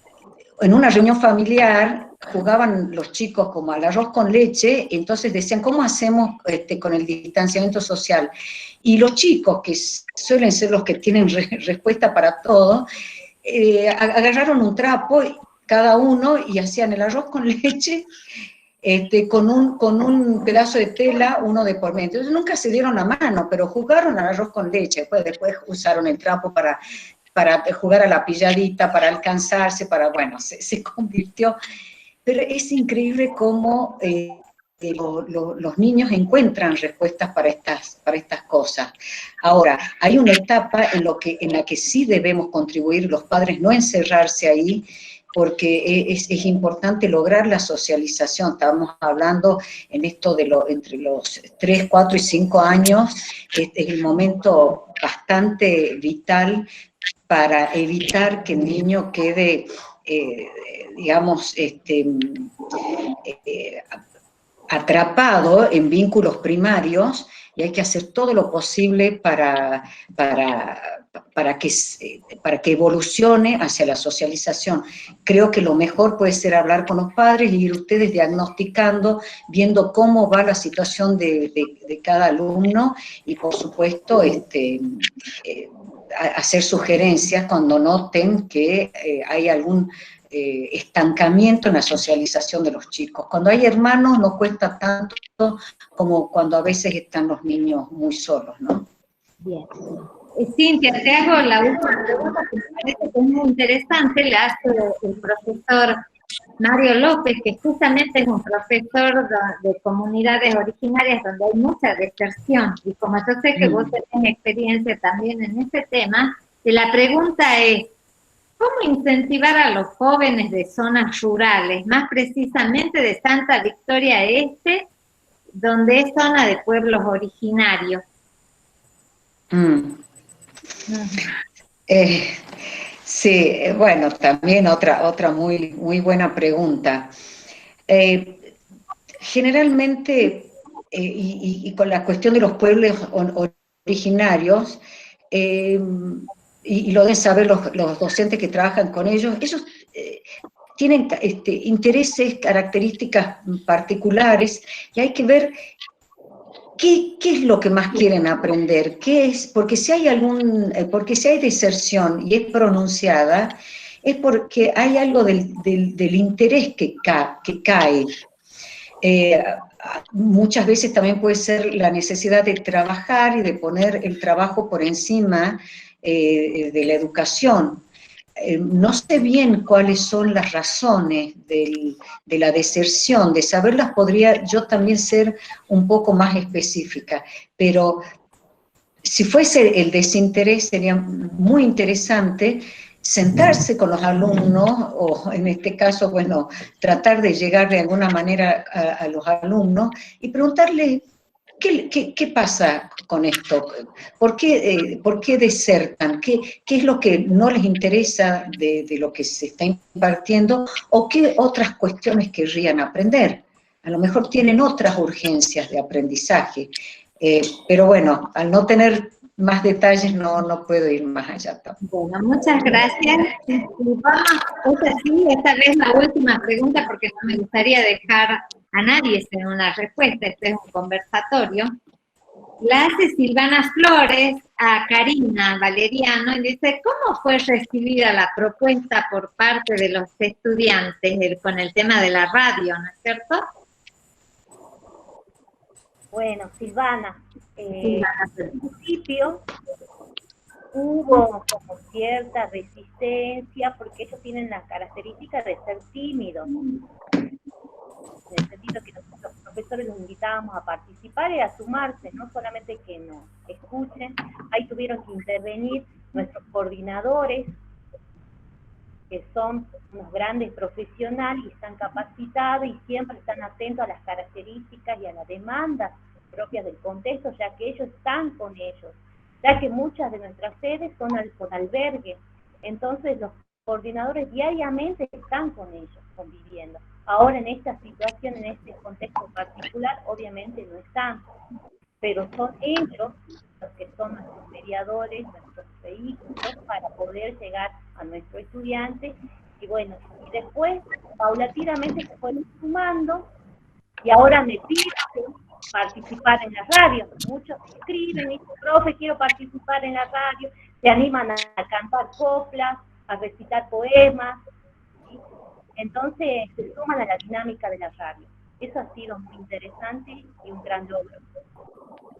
en una reunión familiar jugaban los chicos como al arroz con leche, y entonces decían, ¿cómo hacemos con el distanciamiento social? Y los chicos, que suelen ser los que tienen respuesta para todo, agarraron un trapo, cada uno, y hacían el arroz con leche, con un pedazo de tela, uno de por medio. Entonces nunca se dieron la mano, pero jugaron al arroz con leche, después usaron el trapo para jugar a la pilladita, para alcanzarse, bueno, se convirtió. Pero es increíble cómo los niños encuentran respuestas para estas cosas. Ahora, hay una etapa en la que sí debemos contribuir los padres, no encerrarse ahí, porque es importante lograr la socialización. Estábamos hablando en esto entre los 3, 4 y 5 años, es el momento bastante vital para evitar que el niño quede, digamos, atrapado en vínculos primarios, y hay que hacer todo lo posible para que evolucione hacia la socialización. Creo que lo mejor puede ser hablar con los padres y ir ustedes diagnosticando, viendo cómo va la situación de cada alumno, y por supuesto hacer sugerencias cuando noten que hay algún estancamiento en la socialización de los chicos. Cuando hay hermanos no cuesta tanto como cuando a veces están los niños muy solos, ¿no? Bien. Cintia, te hago la última pregunta que me parece que es muy interesante, la hace el profesor Mario López, que justamente es un profesor de comunidades originarias donde hay mucha deserción, y como yo sé que vos tenés experiencia también en ese tema, y la pregunta es, ¿cómo incentivar a los jóvenes de zonas rurales, más precisamente de Santa Victoria Este, donde es zona de pueblos originarios? Sí, bueno, también otra muy, muy buena pregunta. Generalmente, y con la cuestión de los pueblos originarios, y lo deben saber los docentes que trabajan con ellos tienen intereses, características particulares, y hay que ver ¿qué es lo que más quieren aprender? ¿Qué es? Porque si hay deserción y es pronunciada, es porque hay algo del interés que cae. Muchas veces también puede ser la necesidad de trabajar y de poner el trabajo por encima de la educación. No sé bien cuáles son las razones de la deserción, de saberlas podría yo también ser un poco más específica, pero si fuese el desinterés sería muy interesante sentarse con los alumnos, o en este caso, bueno, tratar de llegar de alguna manera a los alumnos y preguntarle ¿qué pasa con esto? ¿Por qué desertan? ¿Qué es lo que no les interesa de lo que se está impartiendo? ¿O qué otras cuestiones querrían aprender? A lo mejor tienen otras urgencias de aprendizaje. Pero bueno, al no tener más detalles no puedo ir más allá tampoco. Bueno, muchas gracias. Vamos, esta vez la última pregunta, porque no me gustaría dejar a nadie en una respuesta, esto es un conversatorio, la hace Silvana Flores a Karina Valeriano y dice, ¿cómo fue recibida la propuesta por parte de los estudiantes con el tema de la radio, ¿no es cierto? Bueno, Silvana, al principio hubo como cierta resistencia porque ellos tienen las características de ser tímidos. En el sentido que nosotros los profesores los invitábamos a participar y a sumarse, no solamente que nos escuchen. Ahí tuvieron que intervenir nuestros coordinadores, que son unos grandes profesionales y están capacitados y siempre están atentos a las características y a las demandas propias del contexto, ya que ellos están con ellos, ya que muchas de nuestras sedes son con albergue, entonces los coordinadores diariamente están con ellos, conviviendo. Ahora en esta situación, en este contexto particular, obviamente no están, pero son ellos los que son nuestros mediadores, nuestros vehículos para poder llegar a nuestro estudiante, y bueno, y después paulatinamente se fueron sumando, y ahora me piden participar en la radio. Muchos escriben y dicen, profe, quiero participar en la radio, se animan a cantar coplas, a recitar poemas, ¿sí? Entonces se suman a la dinámica de la radio. Eso ha sido muy interesante y un gran logro.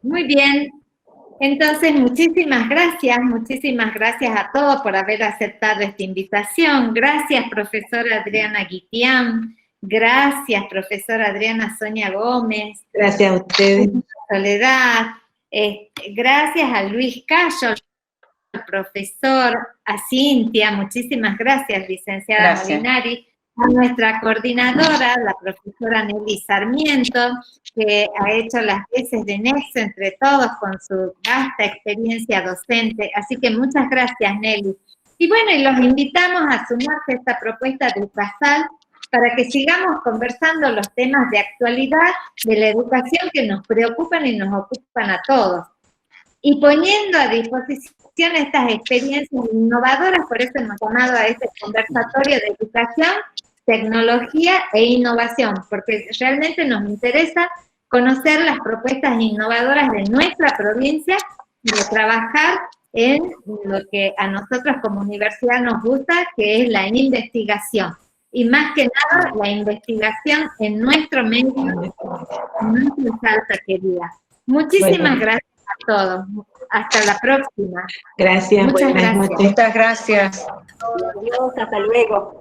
Muy bien. Entonces, muchísimas gracias a todos por haber aceptado esta invitación. Gracias, profesora Adriana Guitián. Gracias, profesora Adriana Sonia Gómez. Gracias a ustedes. Soledad. Gracias a Luis Cayo, al profesor, a Cintia. Muchísimas gracias, licenciada Molinari. A nuestra coordinadora, la profesora Nelly Sarmiento, que ha hecho las veces de nexo entre todos con su vasta experiencia docente. Así que muchas gracias, Nelly. Y bueno, y los invitamos a sumarse a esta propuesta de UCASAL para que sigamos conversando los temas de actualidad de la educación que nos preocupan y nos ocupan a todos. Y poniendo a disposición estas experiencias innovadoras, por eso hemos llamado a este conversatorio de educación, tecnología e innovación, porque realmente nos interesa conocer las propuestas innovadoras de nuestra provincia y de trabajar en lo que a nosotros como universidad nos gusta, que es la investigación. Y más que nada, la investigación en nuestro medio, en nuestra Salta querida. Muchísimas gracias a todos. Hasta la próxima. Gracias. Muchas gracias. Muchas gracias. Adiós, hasta luego.